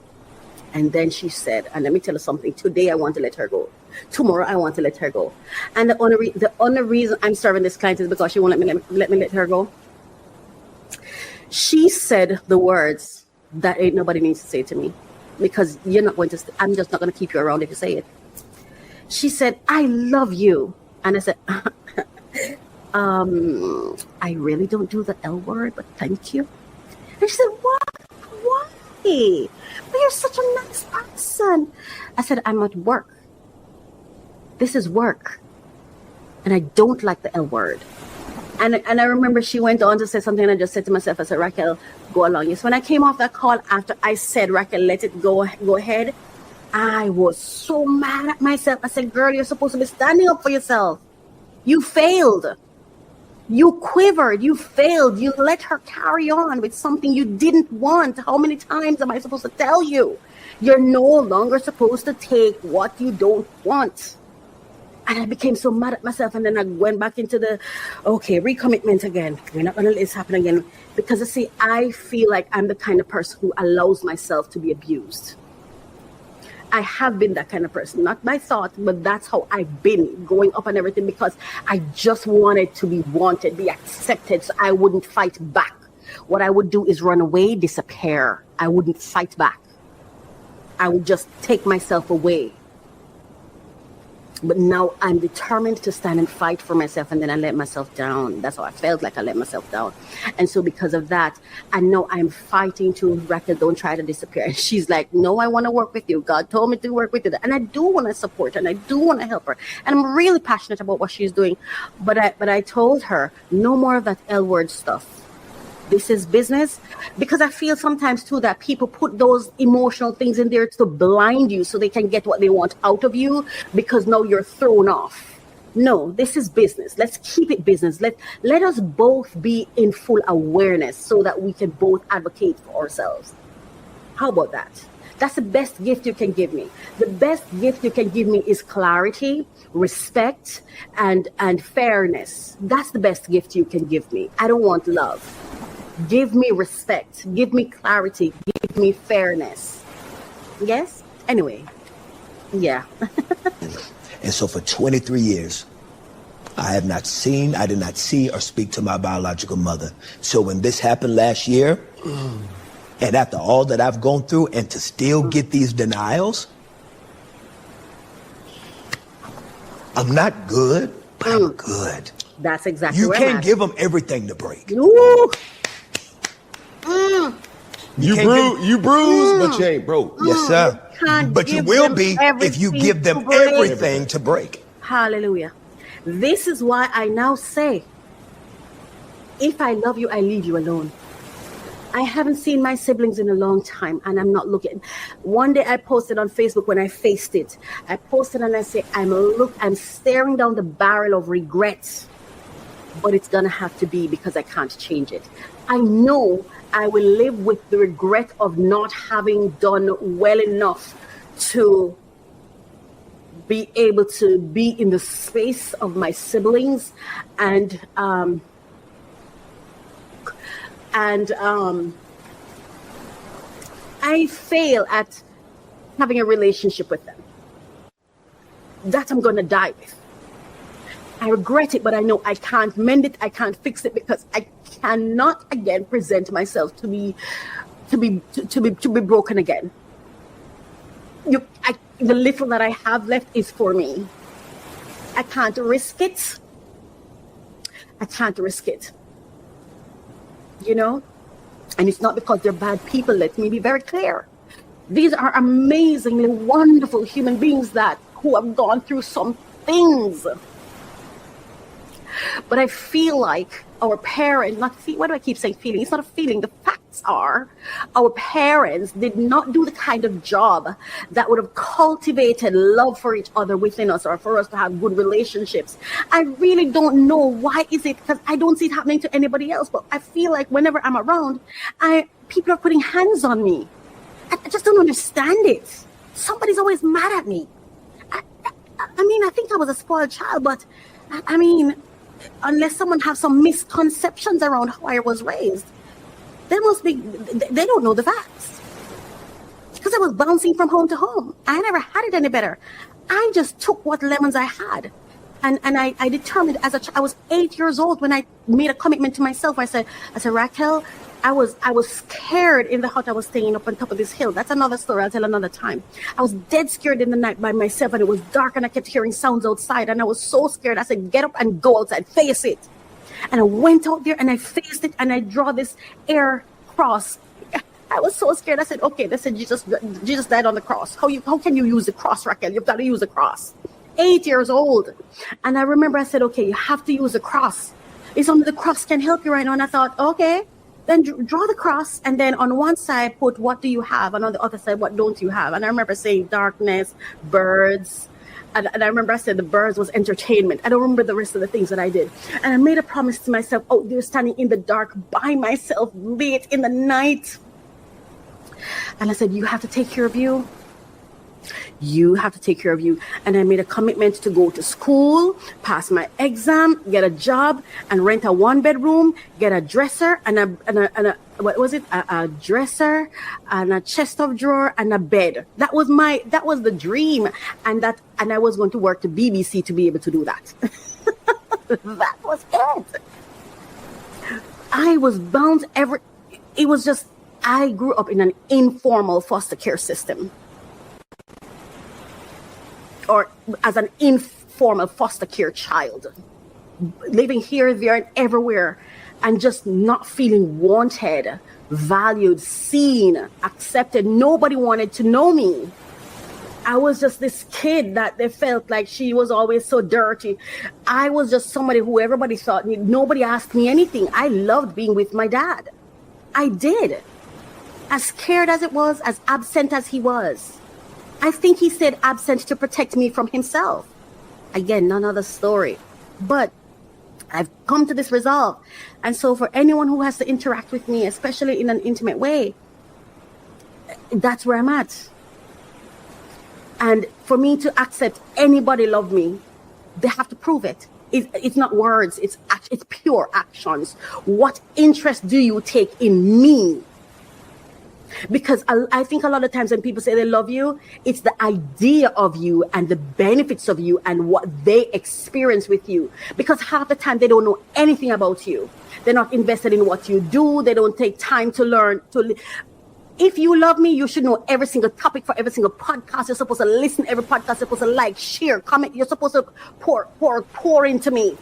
and then she said, and let me tell you something, today I want to let her go. Tomorrow I want to let her go. And the only reason I'm serving this client is because she won't let me let her go. She said the words that ain't nobody needs to say to me, because you're not going to, I'm just not going to keep you around if you say it. She said, I love you. And I said, I really don't do the L word, but thank you. And she said, what? Why? But you're such a nice person. I said, I'm at work. This is work. And I don't like the L word. And I remember she went on to say something, and I just said to myself, I said, Raquel, go along. Yes, when I came off that call after I said, Raquel, let it go ahead, I was so mad at myself. I said, girl, you're supposed to be standing up for yourself. You failed. You quivered. You failed. You let her carry on with something you didn't want. How many times am I supposed to tell you? You're no longer supposed to take what you don't want. And I became so mad at myself. And then I went back into the, recommitment again. We're not going to let this happen again. Because, see, I feel like I'm the kind of person who allows myself to be abused. I have been that kind of person. Not by thought, but that's how I've been growing up and everything, because I just wanted to be wanted, be accepted, so I wouldn't fight back. What I would do is run away, disappear. I wouldn't fight back. I would just take myself away. But now I'm determined to stand and fight for myself, and then I let myself down. That's how I felt like I let myself down. And so because of that, I know I'm fighting to, Raquel, don't try to disappear. And she's like, no, I want to work with you. God told me to work with you. And I do want to support her, and I do want to help her. And I'm really passionate about what she's doing. But I told her, no more of that L word stuff. This is business, because I feel sometimes too that people put those emotional things in there to blind you so they can get what they want out of you, because now you're thrown off. No, this is business. Let's keep it business. Let us both be in full awareness so that we can both advocate for ourselves. How about that? That's the best gift you can give me. The best gift you can give me is clarity, respect, and fairness. That's the best gift you can give me. I don't want love. Give me respect. Give me clarity. Give me fairness. Yes? Anyway. Yeah. And so for 23 years, I did not see or speak to my biological mother. So when this happened last year, and after all that I've gone through, and to still get these denials, I'm not good, but I'm good. That's exactly You where can't give them everything to break. Ooh. You bruised, but you ain't broke. Yes, sir. But you will be if you give them everything to break. Hallelujah. This is why I now say, if I love you, I leave you alone. I haven't seen my siblings in a long time, and I'm not looking. One day I posted on Facebook when I faced it. I posted and I say, I'm staring down the barrel of regrets, but it's gonna have to be, because I can't change it. I know I will live with the regret of not having done well enough to be able to be in the space of my siblings and I fail at having a relationship with them. That I'm gonna die with. I regret it, but I know I can't mend it. I can't fix it, because I cannot again present myself to be broken again. The little that I have left is for me. I can't risk it. I can't risk it. You know? And it's not because they're bad people. Let me be very clear. These are amazingly wonderful human beings who have gone through some things. But I feel like our parents, why do I keep saying feeling? It's not a feeling. The facts are our parents did not do the kind of job that would have cultivated love for each other within us, or for us to have good relationships. I really don't know why is it, because I don't see it happening to anybody else. But I feel like whenever I'm around, people are putting hands on me. I just don't understand it. Somebody's always mad at me. I think I was a spoiled child, but unless someone has some misconceptions around how I was raised, they don't know the facts. Because I was bouncing from home to home. I never had it any better. I just took what lemons I had. And I determined I was 8 years old when I made a commitment to myself. I said, Raquel, I was scared in the hut I was staying up on top of this hill. That's another story I'll tell another time. I was dead scared in the night by myself, and it was dark, and I kept hearing sounds outside, and I was so scared. I said, get up and go outside, face it. And I went out there and I faced it, and I draw this air cross. I was so scared. I said, okay, they said Jesus died on the cross. How can you use the cross, Raquel? You've got to use the cross. 8 years old. And I remember I said, okay, you have to use the cross. It's only the cross can help you right now. And I thought, okay, then draw the cross. And then on one side, put what do you have? And on the other side, what don't you have? And I remember saying darkness, birds. And I remember I said the birds was entertainment. I don't remember the rest of the things that I did. And I made a promise to myself, oh, they're standing in the dark by myself late in the night. And I said, you have to take care of you. You have to take care of you. And I made a commitment to go to school, pass my exam, get a job, and rent a 1-bedroom, get a dresser and a what was it? A dresser and a chest of drawer and a bed. That was the dream. And I was going to work to BBC to be able to do that. That was it. I was bound it was just, I grew up in an informal foster care system. Or as an informal foster care child, living here, there, and everywhere, and just not feeling wanted, valued, seen, accepted. Nobody wanted to know me. I was just this kid that they felt like she was always so dirty. I was just somebody who everybody thought, nobody asked me anything. I loved being with my dad. I did. As scared as it was, as absent as he was. I think he said absent to protect me from himself. Again, none other story. But I've come to this resolve. And so for anyone who has to interact with me, especially in an intimate way, that's where I'm at. And for me to accept anybody love me, they have to prove it. It's not words, it's pure actions. What interest do you take in me? Because I think a lot of times when people say they love you, it's the idea of you and the benefits of you and what they experience with you. Because half the time they don't know anything about you. They're not invested in what you do. They don't take time to learn. If you love me, you should know every single topic for every single podcast. You're supposed to listen to every podcast. You're supposed to like, share, comment. You're supposed to pour into me.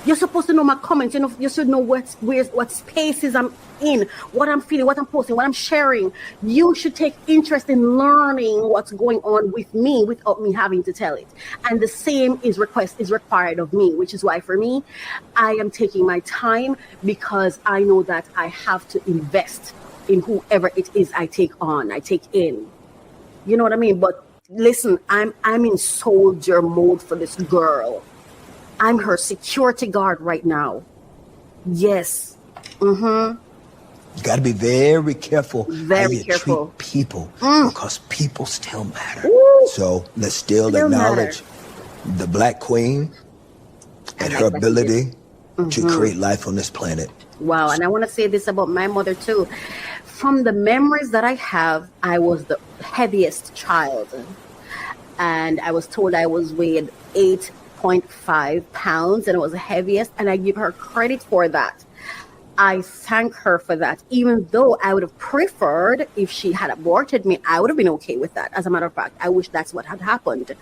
You're supposed to know my comments. You should know what spaces I'm in, what I'm feeling, what I'm posting, what I'm sharing. You should take interest in learning what's going on with me without me having to tell it. And the same is required of me, which is why for me, I am taking my time because I know that I have to invest in whoever it is I take in. You know what I mean? But listen, I'm in soldier mode for this girl. I'm her security guard right now. Yes. Mm-hmm. You got to be very careful how you treat people because people still matter. Ooh. So let's still acknowledge the Black Queen and her ability to create life on this planet. Wow. And I want to say this about my mother too. From the memories that I have, I was the heaviest child. And I was told I was weighed 8.5 pounds and it was the heaviest. And I give her credit for that. I thank her for that, even though I would have preferred if she had aborted me, I would have been okay with that. As a matter of fact, I wish that's what had happened,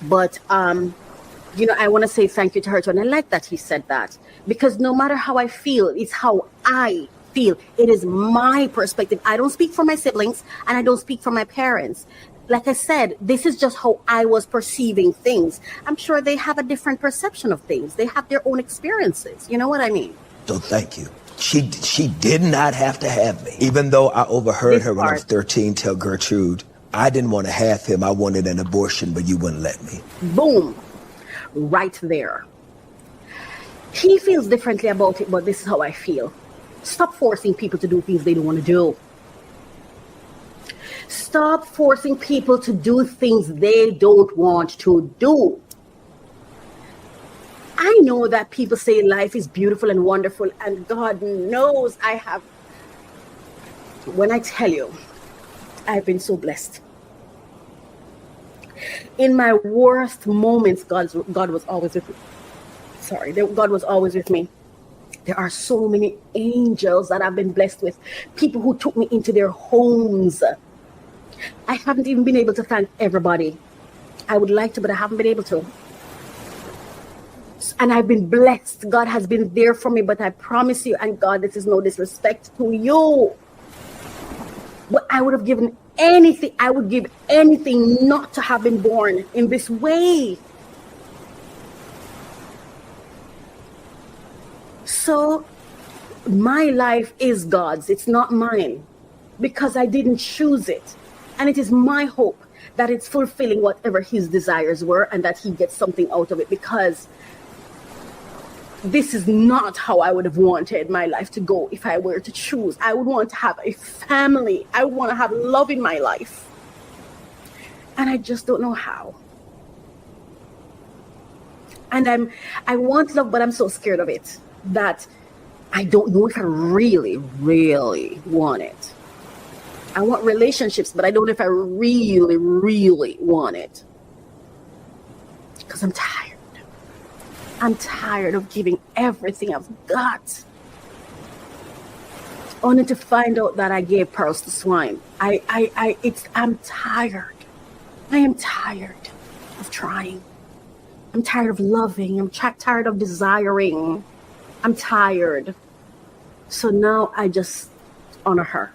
but, I want to say thank you to her too. And I like that he said that because no matter how I feel, it's how I feel. It is my perspective. I don't speak for my siblings and I don't speak for my parents. Like I said, this is just how I was perceiving things. I'm sure they have a different perception of things. They have their own experiences. You know what I mean? So thank you. She did not have to have me. Even though I overheard her when I was 13 tell Gertrude, I didn't want to have him. I wanted an abortion, but you wouldn't let me. Boom. Right there. He feels differently about it, but this is how I feel. Stop forcing people to do things they don't want to do. Stop forcing people to do things they don't want to do. I know that people say life is beautiful and wonderful, and God knows I have. When I tell you, I've been so blessed. In my worst moments, God was always with me. God was always with me. There are so many angels that I've been blessed with, people who took me into their homes. I haven't even been able to thank everybody. I would like to, but I haven't been able to. And I've been blessed. God has been there for me, but I promise you, and God, this is no disrespect to you, but I would have given anything. I would give anything not to have been born in this way. So my life is God's. It's not mine, because I didn't choose it. And it is my hope that it's fulfilling whatever his desires were, and that he gets something out of it, because this is not how I would have wanted my life to go if I were to choose. I would want to have a family. I would want to have love in my life. And I just don't know how. And I want love, but I'm so scared of it that I don't know if I really, really want it. I want relationships, but I don't know if I really, really want it. Because I'm tired. I'm tired of giving everything I've got, only to find out that I gave pearls to swine. I'm tired. I am tired of trying. I'm tired of loving. I'm tired of desiring. I'm tired. So now I just honor her.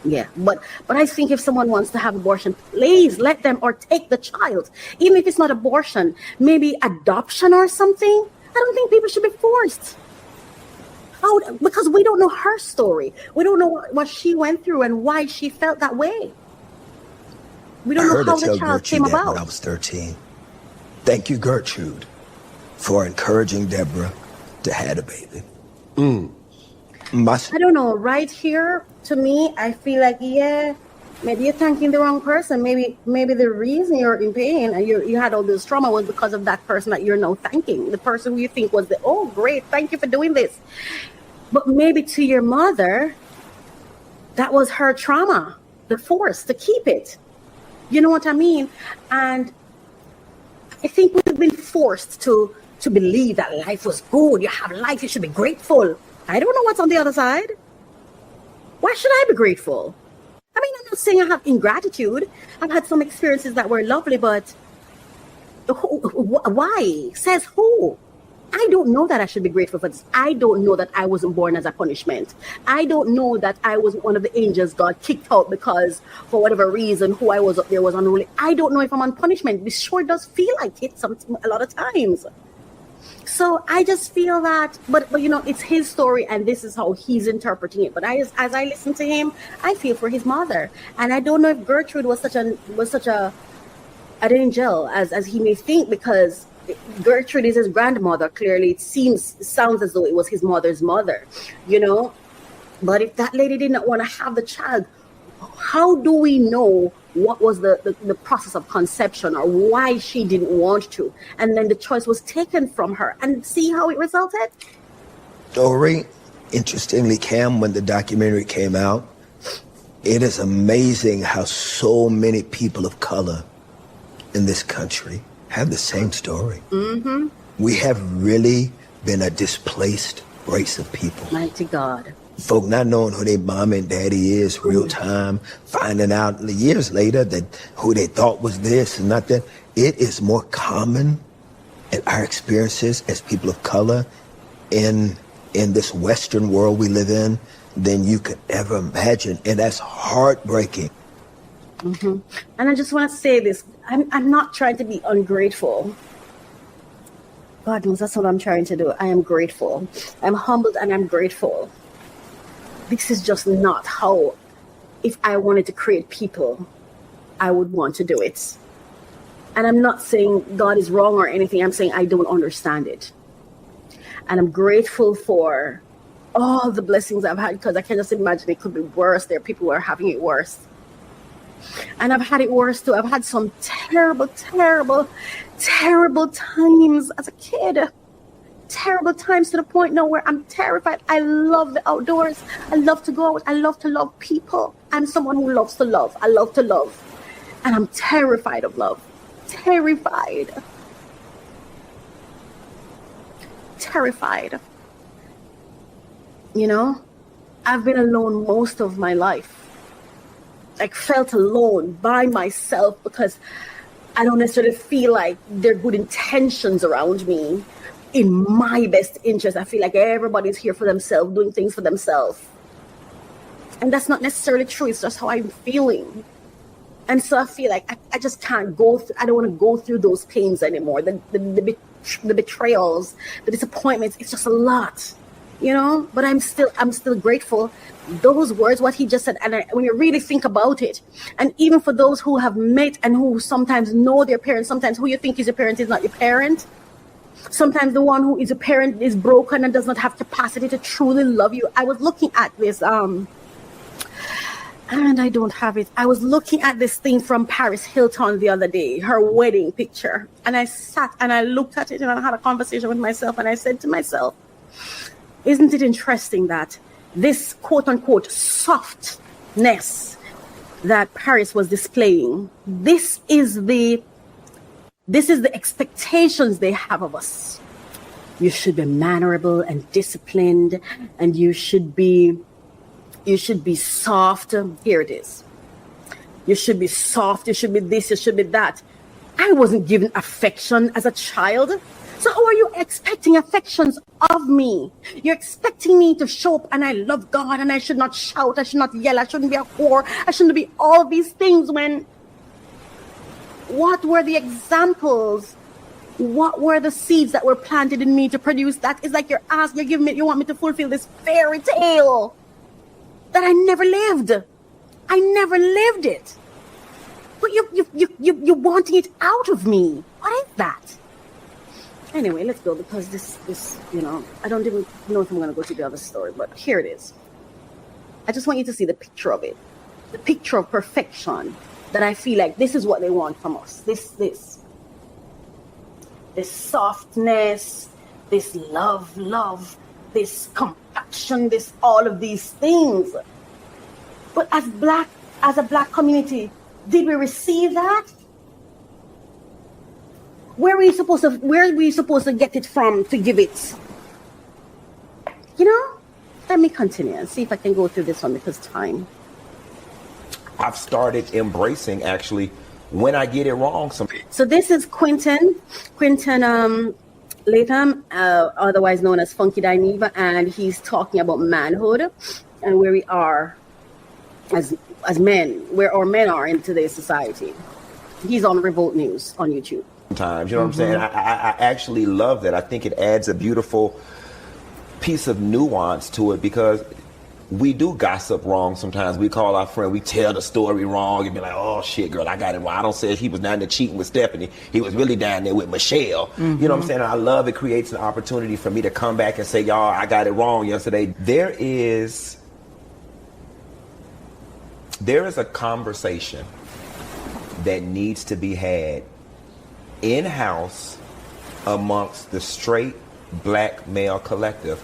Yeah, but I think if someone wants to have abortion, please let them, or take the child. Even if it's not abortion, maybe adoption or something. I don't think people should be forced. Because we don't know her story. We don't know what she went through and why she felt that way. We don't know how the child came about. When I was 13. Thank you, Gertrude, for encouraging Deborah to have a baby. I don't know, right here, to me, I feel like, yeah, maybe you're thanking the wrong person. Maybe the reason you're in pain and you had all this trauma was because of that person that you're now thanking. The person who you think was oh, great, thank you for doing this. But maybe to your mother, that was her trauma, the force to keep it. You know what I mean? And I think we've been forced to believe that life was good. You have life, you should be grateful. I don't know what's on the other side. Why should I be grateful? I mean, I'm not saying I have ingratitude. I've had some experiences that were lovely, but why? Says who? I don't know that I should be grateful for this. I don't know that I wasn't born as a punishment. I don't know that I was one of the angels God kicked out because, for whatever reason, who I was up there was unruly. I don't know if I'm on punishment. This sure does feel like it a lot of times. So I just feel that, but you know, it's his story and this is how he's interpreting it. But as I listen to him, I feel for his mother. And I don't know if Gertrude was such an angel as he may think, because Gertrude is his grandmother. Clearly, it sounds as though it was his mother's mother, you know. But if that lady did not want to have the child, how do we know what was the process of conception or why she didn't want to? And then the choice was taken from her, and see how it resulted? Story, interestingly, Cam, when the documentary came out, it is amazing how so many people of color in this country have the same story. Mm-hmm. We have really been a displaced race of people. Mighty God. Folk not knowing who their mom and daddy is real time, finding out years later that who they thought was this and not that. It is more common in our experiences as people of color in this Western world we live in than you could ever imagine. And that's heartbreaking. Mm-hmm. And I just want to say this. I'm not trying to be ungrateful. God knows that's what I'm trying to do. I am grateful. I'm humbled and I'm grateful. This is just not how, if I wanted to create people, I would want to do it. And I'm not saying God is wrong or anything. I'm saying I don't understand it. And I'm grateful for all the blessings I've had, because I can just imagine it could be worse. There are people who are having it worse. And I've had it worse too. I've had some terrible, terrible, terrible times as a kid. Terrible times to the point now where I'm terrified. I love the outdoors. I love to go out. I love to love people. I'm someone who loves to love. I love to love. And I'm terrified of love. Terrified. Terrified. You know, I've been alone most of my life. Like, felt alone by myself because I don't necessarily feel like there are good intentions around me in my best interest. I feel like everybody's here for themselves, doing things for themselves. And that's not necessarily true. It's just how I'm feeling. And so I feel like I just can't go through, I don't want to go through those pains anymore. The betrayals, the disappointments, it's just a lot, you know? But I'm still grateful. Those words, what he just said, and when you really think about it, and even for those who have met and who sometimes know their parents, sometimes who you think is your parent is not your parent. Sometimes the one who is a parent is broken and does not have capacity to truly love you. I was looking at this, and I don't have it. I was looking at this thing from Paris Hilton the other day, her wedding picture. And I sat and I looked at it and I had a conversation with myself. And I said to myself, isn't it interesting that this quote unquote softness that Paris was displaying, this is the expectations they have of us. You should be mannerable and disciplined, and you should be soft. Here it is. You should be soft. You should be this. You should be that. I wasn't given affection as a child. So how are you expecting affections of me? You're expecting me to show up and I love God and I should not shout. I should not yell. I shouldn't be a whore. I shouldn't be all these things when what were the examples? What were the seeds that were planted in me to produce that? It's like you're giving me, you want me to fulfill this fairy tale that I never lived. I never lived it. But you're wanting it out of me. What is that? Anyway, let's go, because this, you know, I don't even know if I'm going to go to the other story, but here it is. I just want you to see the picture of it. The picture of perfection that I feel like this is what they want from us. This softness, this love, this compassion, this all of these things. But as a black community, did we receive that? Where are we supposed to get it from to give it? You know? Let me continue and see if I can go through this one because time. I've started embracing actually when I get it wrong. So this is Quentin Latham, otherwise known as Funky Dineva, and he's talking about manhood and where we are as men, where our men are in today's society. He's on Revolt News on YouTube. Sometimes, you know what I'm saying? I actually love that. I think it adds a beautiful piece of nuance to it because we do gossip wrong sometimes. We call our friend, we tell the story wrong and be like, oh shit, girl, I got it wrong. I don't say he was down there cheating with Stephanie. He was really down there with Michelle. You know what I'm saying? I love it creates an opportunity for me to come back and say, y'all, I got it wrong yesterday. There is a conversation that needs to be had in-house amongst the straight black male collective.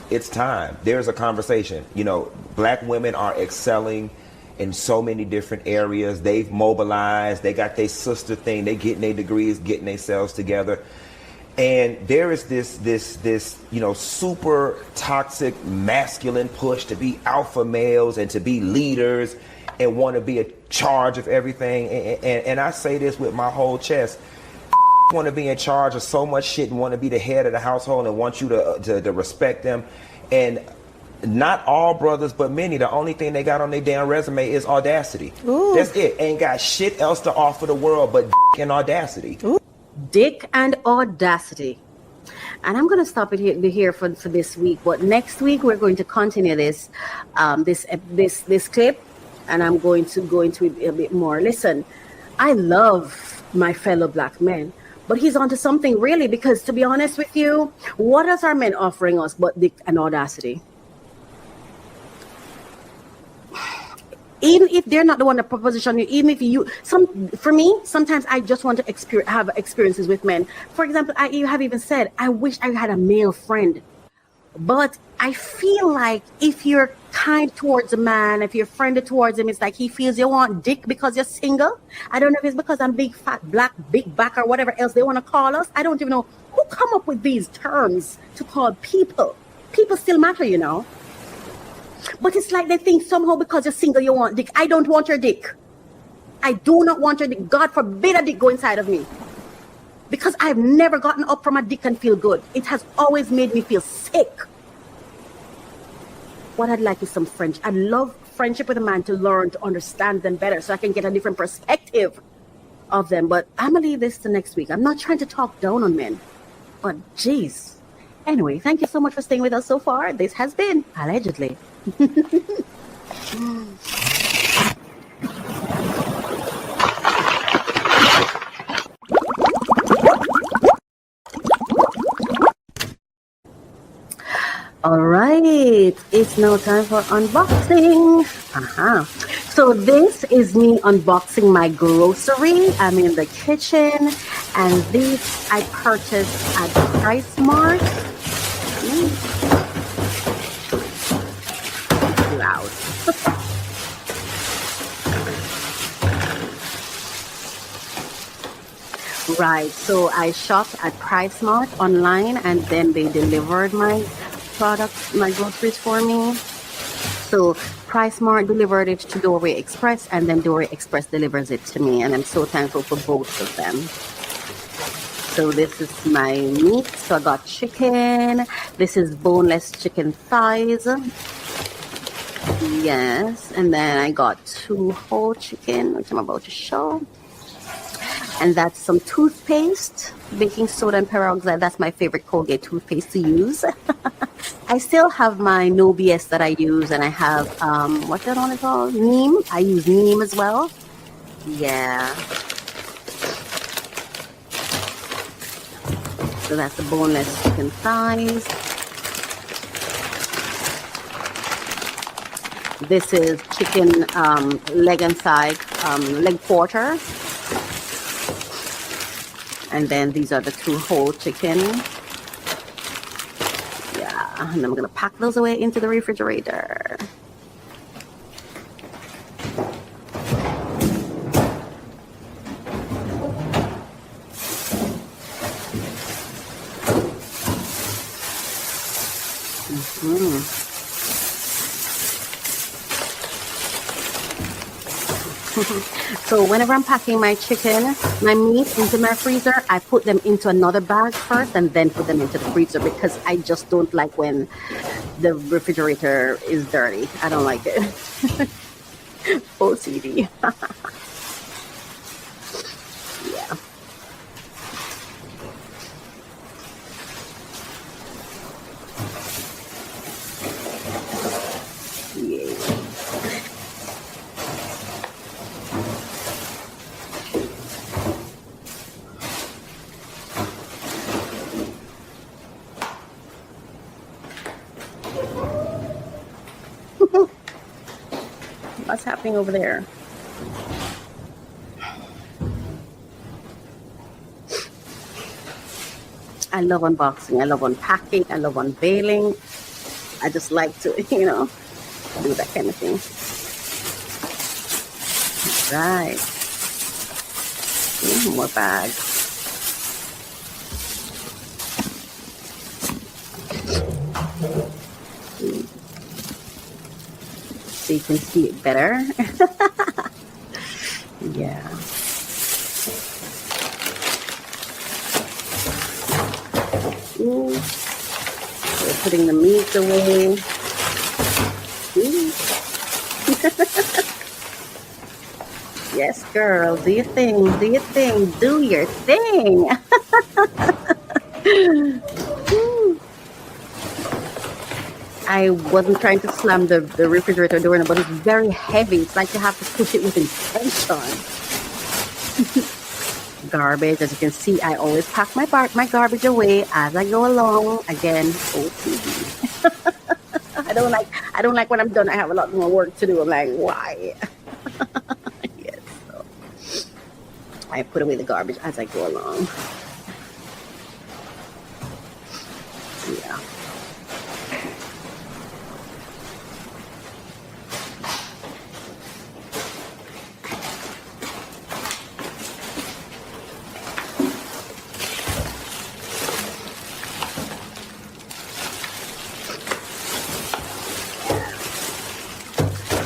It's time. There's a conversation. You know, black women are excelling in so many different areas. They've mobilized. They got their sister thing. They getting their degrees, getting themselves together. And there is this, you know, super toxic masculine push to be alpha males and to be leaders and want to be in charge of everything. And I say this with my whole chest. Want to be in charge of so much shit and want to be the head of the household and want you to respect them. And not all brothers, but many, the only thing they got on their damn resume is audacity. Ooh. That's it. Ain't got shit else to offer the world but dick and audacity. Ooh. Dick and audacity. And I'm going to stop it here for this week. But next week we're going to continue this clip, and I'm going to go into it a bit more. Listen, I love my fellow black men. But he's onto something really, because to be honest with you, what is our men offering us but dick and audacity? Even if they're not the one that proposition you, even if for me, sometimes I just want to have experiences with men. For example, I have even said, I wish I had a male friend, But I feel like if you're kind towards a man, if you're friendly towards him, it's like he feels you want dick because you're single. I don't know if it's because I'm big, fat, black, big back, or whatever else they want to call us. I don't even know who come up with these terms to call people. People still matter, you know. But it's like they think somehow because you're single, you want dick. I don't want your dick. I do not want your dick. God forbid a dick go inside of me. Because I've never gotten up from a dick and feel good. It has always made me feel sick. What I'd like is some French. I love friendship with a man to learn to understand them better so I can get a different perspective of them. But I'm going to leave this to next week. I'm not trying to talk down on men. But geez. Anyway, thank you so much for staying with us so far. This has been Allegedly. All right, it's now time for unboxing. So this is me unboxing my grocery. I'm in the kitchen, and this I purchased at Price Mart. Loud. Right, so I shopped at Price Mart online, and then they delivered my products, my groceries for me. So Price Mart delivered it to Doorway Express, and then Doorway Express delivers it to me, and I'm so thankful for both of them. So this is my meat. So I got chicken. This is boneless chicken thighs. Yes, and then I got 2 whole chicken, which I'm about to show. And that's some toothpaste, baking soda and peroxide. That's my favorite Colgate toothpaste to use. I still have my No BS that I use, and I have, what's that one called? Neem. I use Neem as well. Yeah. So that's the boneless chicken thighs. This is chicken leg and thigh, leg quarter. And then these are the 2 whole chicken. Yeah, and I'm gonna pack those away into the refrigerator. So whenever I'm packing my chicken, my meat into my freezer, I put them into another bag first and then put them into the freezer, because I just don't like when the refrigerator is dirty. I don't like it. OCD. Yeah. What's happening over there? I love unboxing. I love unpacking. I love unveiling. I just like to, do that kind of thing. Right. More bags. So you can see it better. Yeah. Ooh. We're putting the meat away. Yes, girl. Do your thing. Do your thing. Do your thing. I wasn't trying to slam the refrigerator door, but it's very heavy. It's like you have to push it with intention. Garbage, as you can see, I always pack my garbage away as I go along. Again, OCD. I don't like when I'm done. I have a lot more work to do. I'm like, why? Yes. So I put away the garbage as I go along. Yeah.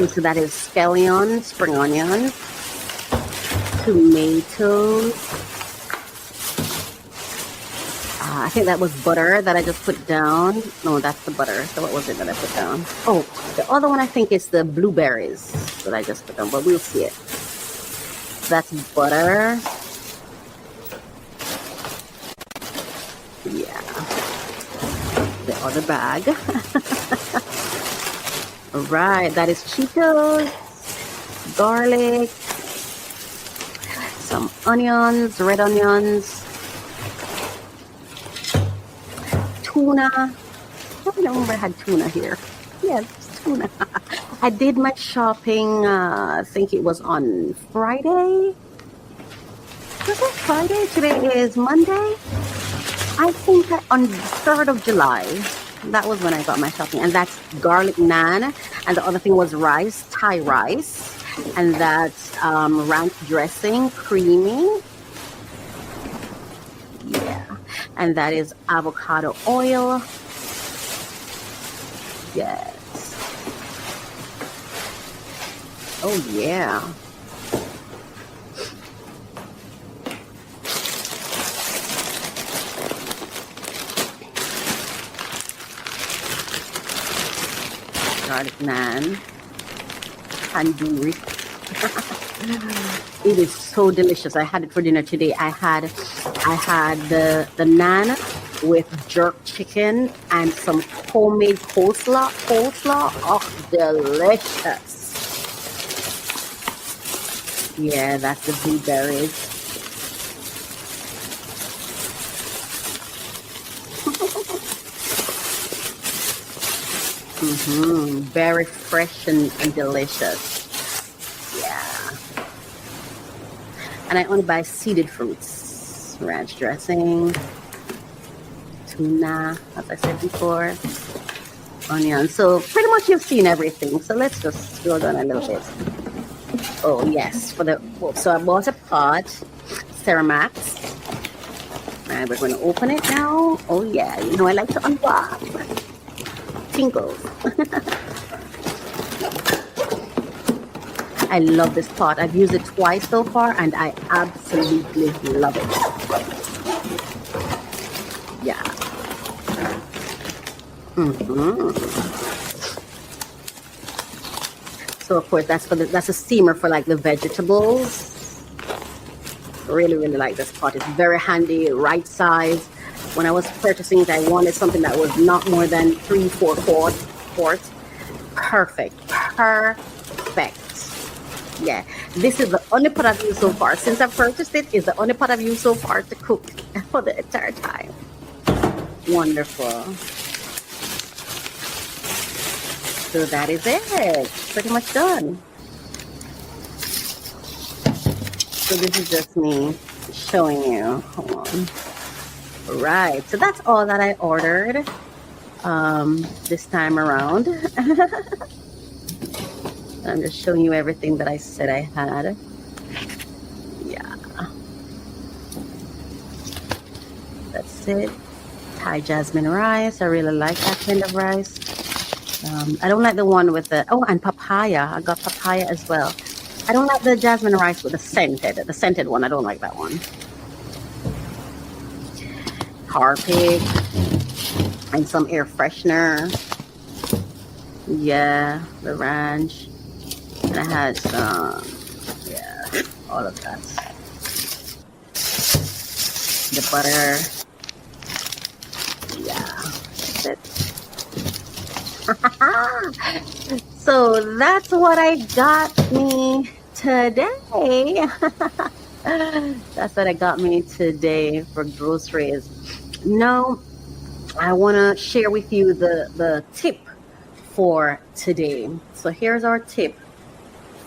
So that is scallion, spring onion, tomatoes. I think that was butter that I just put down. No, that's the butter. So what was it that I put down? Oh, the other one I think is the blueberries that I just put down, but we'll see it. That's butter. Yeah. The other bag. All right, that is Cheetos, garlic, some onions, red onions, tuna. I don't remember I had tuna here. Yes, tuna. I did my shopping, I think it was on Friday. Was it Friday? Today is Monday. I think on the 3rd of July. That was when I got my shopping. And that's garlic naan. And the other thing was rice, Thai rice. And that's ranch dressing, creamy. Yeah. And that is avocado oil. Yes. Oh, yeah. Garlic naan. Tandoori. It is so delicious. I had it for dinner today. I had the naan with jerk chicken and some homemade coleslaw. Oh, delicious. Yeah, that's the blueberries. Very fresh and delicious. Yeah. And I only buy seeded fruits. Ranch dressing, tuna, as I said before, onion. So pretty much you've seen everything. So let's just scroll down a little bit. Oh yes, so I bought a pot, Ceramax. And we're going to open it now. Oh yeah, you know I like to unbox. Tingles. I love this pot. I've used it twice so far and I absolutely love it. Yeah. So of course that's a steamer for like the vegetables. Really, really like this pot. It's very handy, right size. When I was purchasing it, I wanted something that was not more than 3-4 quarts. Perfect. Yeah, this is the only pot I've used so far. Since I've purchased it, is the only pot I've used so far to cook for the entire time. Wonderful. So that is it. Pretty much done. So this is just me showing you. Hold on. Right, so that's all that I ordered this time around. I'm just showing you everything that I said I had. Yeah. That's it. Thai jasmine rice. I really like that kind of rice. I don't like the one with the... Oh, and papaya. I got papaya as well. I don't like the jasmine rice with the scented one. I don't like that one. Harpic and some air freshener. Yeah, the ranch. And I had some, yeah, all of that. The butter. Yeah, that's it. So that's what I got me today. That's what I got me today for groceries. Now, I want to share with you the tip for today. So here's our tip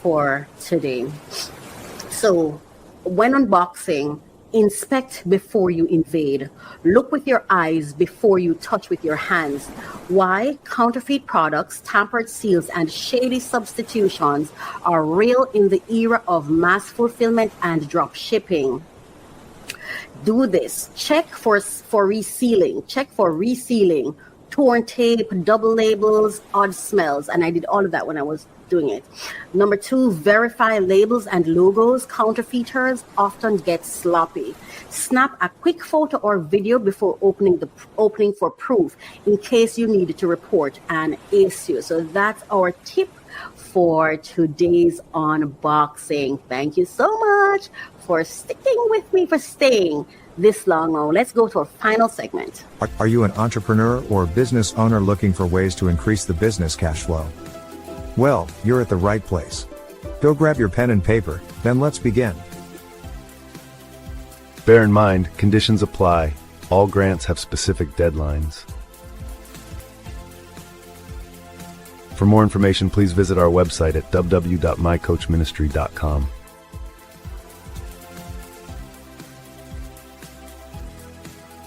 for today. So when unboxing, inspect before you invade. Look with your eyes before you touch with your hands. Why? Counterfeit products, tampered seals, and shady substitutions are real in the era of mass fulfillment and drop shipping. Do this. Check for resealing. Check for resealing. Torn tape, double labels, odd smells. And I did all of that when I was doing it. Number 2, verify labels and logos. Counterfeiters often get sloppy. Snap a quick photo or video before opening for proof in case you need to report an issue. So that's our tip for today's unboxing. Thank you so much for sticking with me, for staying this long. Now, let's go to our final segment. Are you an entrepreneur or business owner looking for ways to increase the business cash flow? Well, you're at the right place. Go grab your pen and paper, then let's begin. Bear in mind, conditions apply. All grants have specific deadlines. For more information, please visit our website at www.mycoachministry.com.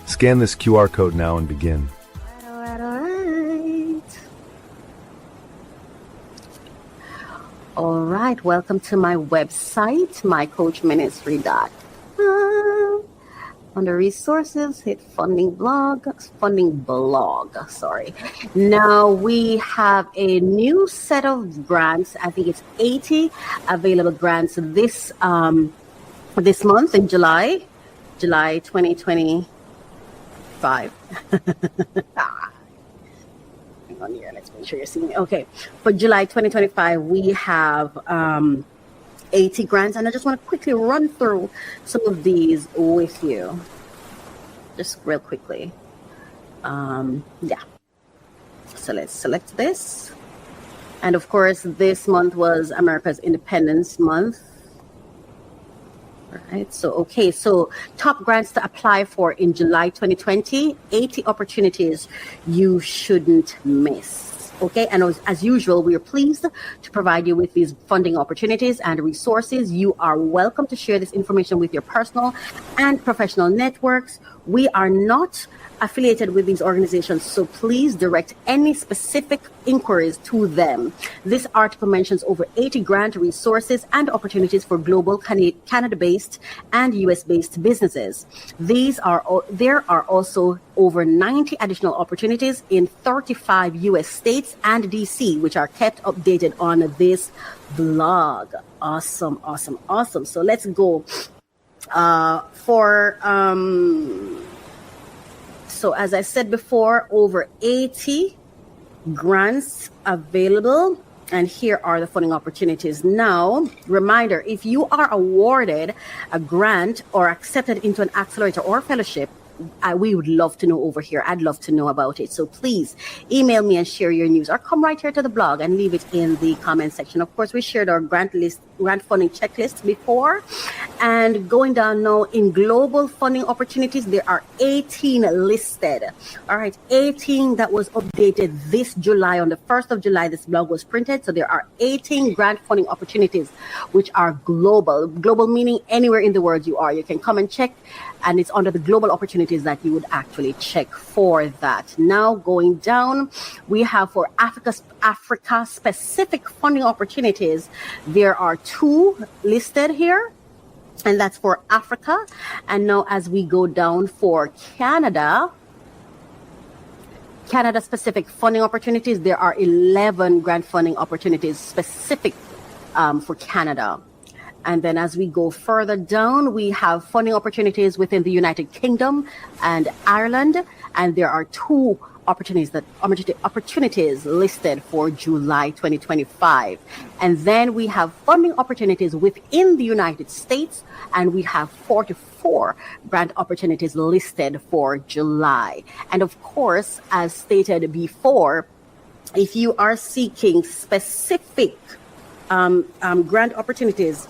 Scan this QR code now and begin. All right. All right, welcome to my website, mycoachministry.com. Under resources, hit funding blog. Now we have a new set of grants. I think it's 80 available grants this month in July 2025. Hang on here, let's make sure you're seeing me. Okay, for July 2025, we have 80 grants, and I just want to quickly run through some of these with you, just real quickly. So let's select this, and of course this month was America's Independence Month. All right, so top grants to apply for in July 2020, 80 opportunities you shouldn't miss. Okay, and as usual, we are pleased to provide you with these funding opportunities and resources. You are welcome to share this information with your personal and professional networks. We are not affiliated with these organizations, so please direct any specific inquiries to them. This article mentions over 80 grant resources and opportunities for global Canada-based and US-based businesses. There are also over 90 additional opportunities in 35 US states and DC, which are kept updated on this blog. Awesome. So let's go So as I said before, over 80 grants available, and here are the funding opportunities. Now, reminder, if you are awarded a grant or accepted into an accelerator or fellowship, we would love to know over here. I'd love to know about it. So please email me and share your news, or come right here to the blog and leave it in the comment section. Of course, we shared our grant funding checklist before. And going down now in global funding opportunities, there are 18 listed. All right, 18 that was updated this July. On the 1st of July, this blog was printed. So there are 18 grant funding opportunities, which are global. Global meaning anywhere in the world you are. You can come and check, and it's under the global opportunities that you would actually check for that. Now going down, we have for Africa specific funding opportunities. There are 2 listed here, and that's for Africa. And now as we go down for Canada specific funding opportunities, there are 11 grant funding opportunities specific for Canada. And then as we go further down, we have funding opportunities within the United Kingdom and Ireland. And there are 2 opportunities listed for July 2025. And then we have funding opportunities within the United States, and we have 44 grant opportunities listed for July. And of course, as stated before, if you are seeking specific grant opportunities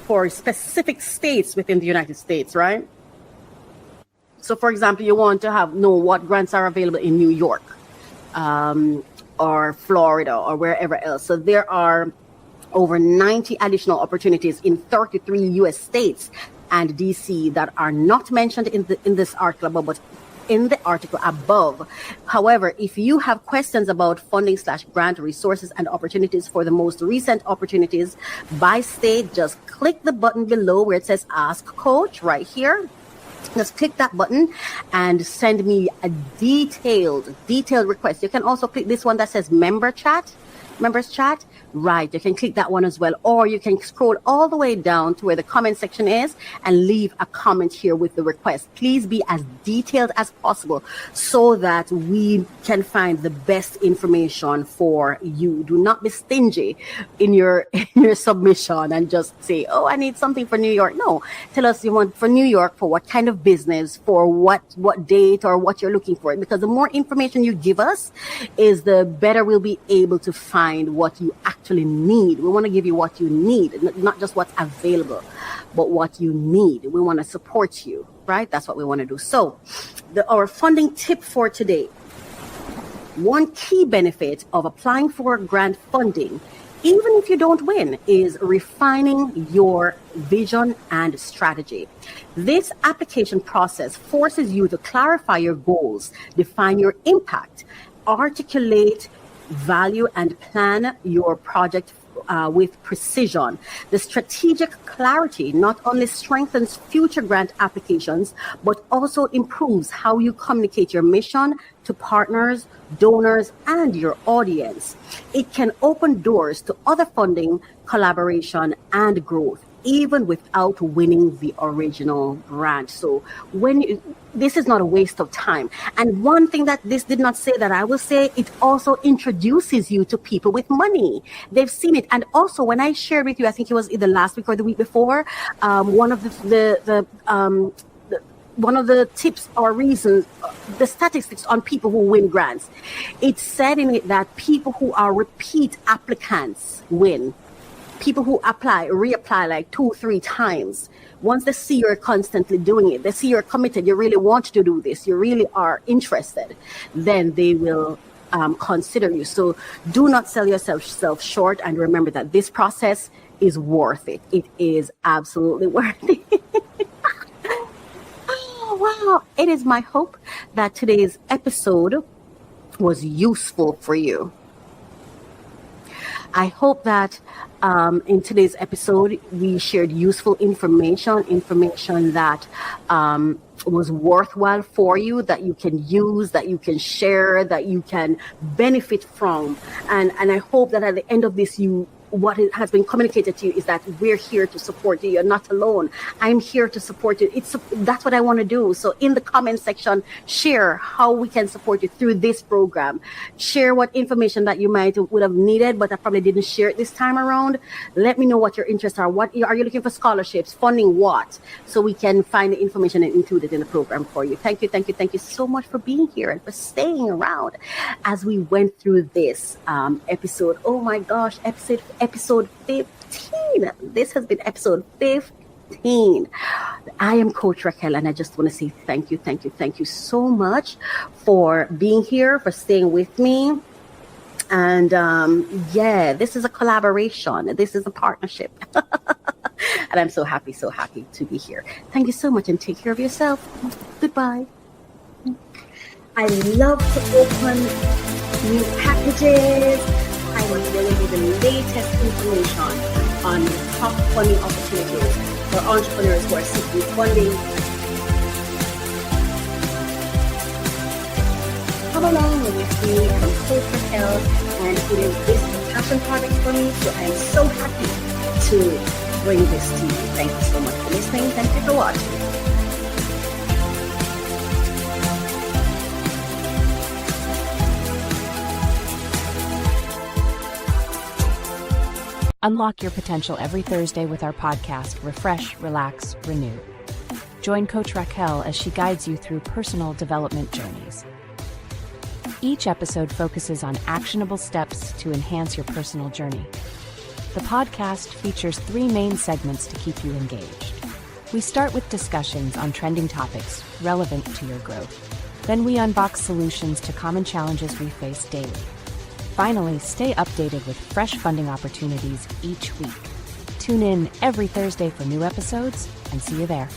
for specific states within the United States, right? So, for example, you want to know what grants are available in New York or Florida or wherever else. So there are over 90 additional opportunities in 33 U.S. states and DC that are not mentioned in this article above, but in the article above. However, if you have questions about funding/grant resources and opportunities for the most recent opportunities by state, just click the button below where it says Ask Coach right here. Just click that button and send me a detailed request. You can also click this one that says Members Chat. Right. You can click that one as well. Or you can scroll all the way down to where the comment section is and leave a comment here with the request. Please be as detailed as possible so that we can find the best information for you. Do not be stingy in your submission and just say, oh, I need something for New York. No, tell us you want for New York, for what kind of business, for what date or what you're looking for. Because the more information you give us is the better we'll be able to find what you actually need. We want to give you what you need, not just what's available, but what you need. We want to support you, right? That's what we want to do. So our funding tip for today, one key benefit of applying for grant funding, even if you don't win, is refining your vision and strategy. This application process forces you to clarify your goals, define your impact, articulate value, and plan your project with precision. The strategic clarity not only strengthens future grant applications, but also improves how you communicate your mission to partners, donors, and your audience. It can open doors to other funding, collaboration, and growth, even without winning the original grant. So this is not a waste of time. And one thing that this did not say that I will say, it also introduces you to people with money. They've seen it. And also when I shared with you, I think it was either last week or the week before, one of the tips or reasons, the statistics on people who win grants, it said in it that people who are repeat applicants win. People who reapply like 2-3 times. Once they see you're constantly doing it, they see you're committed, you really want to do this, you really are interested, then they will consider you. So do not sell yourself short, and remember that this process is worth it. It is absolutely worth it. Oh, wow. It is my hope that today's episode was useful for you. I hope that in today's episode, we shared useful information that was worthwhile for you, that you can use, that you can share, that you can benefit from. And I hope that at the end of this, what has been communicated to you is that we're here to support you. You're not alone. I'm here to support you. That's what I want to do. So in the comment section, share how we can support you through this program. Share what information that you would have needed, but I probably didn't share it this time around. Let me know what your interests are. What are you looking for? Scholarships, funding, what? So we can find the information and include it in the program for you. Thank you so much for being here and for staying around as we went through this episode. Oh my gosh, episode 15. This has been episode 15. I am Coach Raquel, and I just want to say thank you so much for being here, for staying with me. And this is a collaboration. This is a partnership. And I'm so happy to be here. Thank you so much, and take care of yourself. Goodbye. I love to open new packages. I want to deliver the latest information on top funding opportunities for entrepreneurs who are seeking funding. Come along with me from Coach Raquel, and it is this passion project for me, so I'm so happy to bring this to you. Thank you so much for listening. Thank you for watching. Unlock your potential every Thursday with our podcast, Refresh, Relax, Renew. Join Coach Raquel as she guides you through personal development journeys. Each episode focuses on actionable steps to enhance your personal journey. The podcast features 3 main segments to keep you engaged. We start with discussions on trending topics relevant to your growth. Then we unbox solutions to common challenges we face daily. Finally, stay updated with fresh funding opportunities each week. Tune in every Thursday for new episodes, and see you there.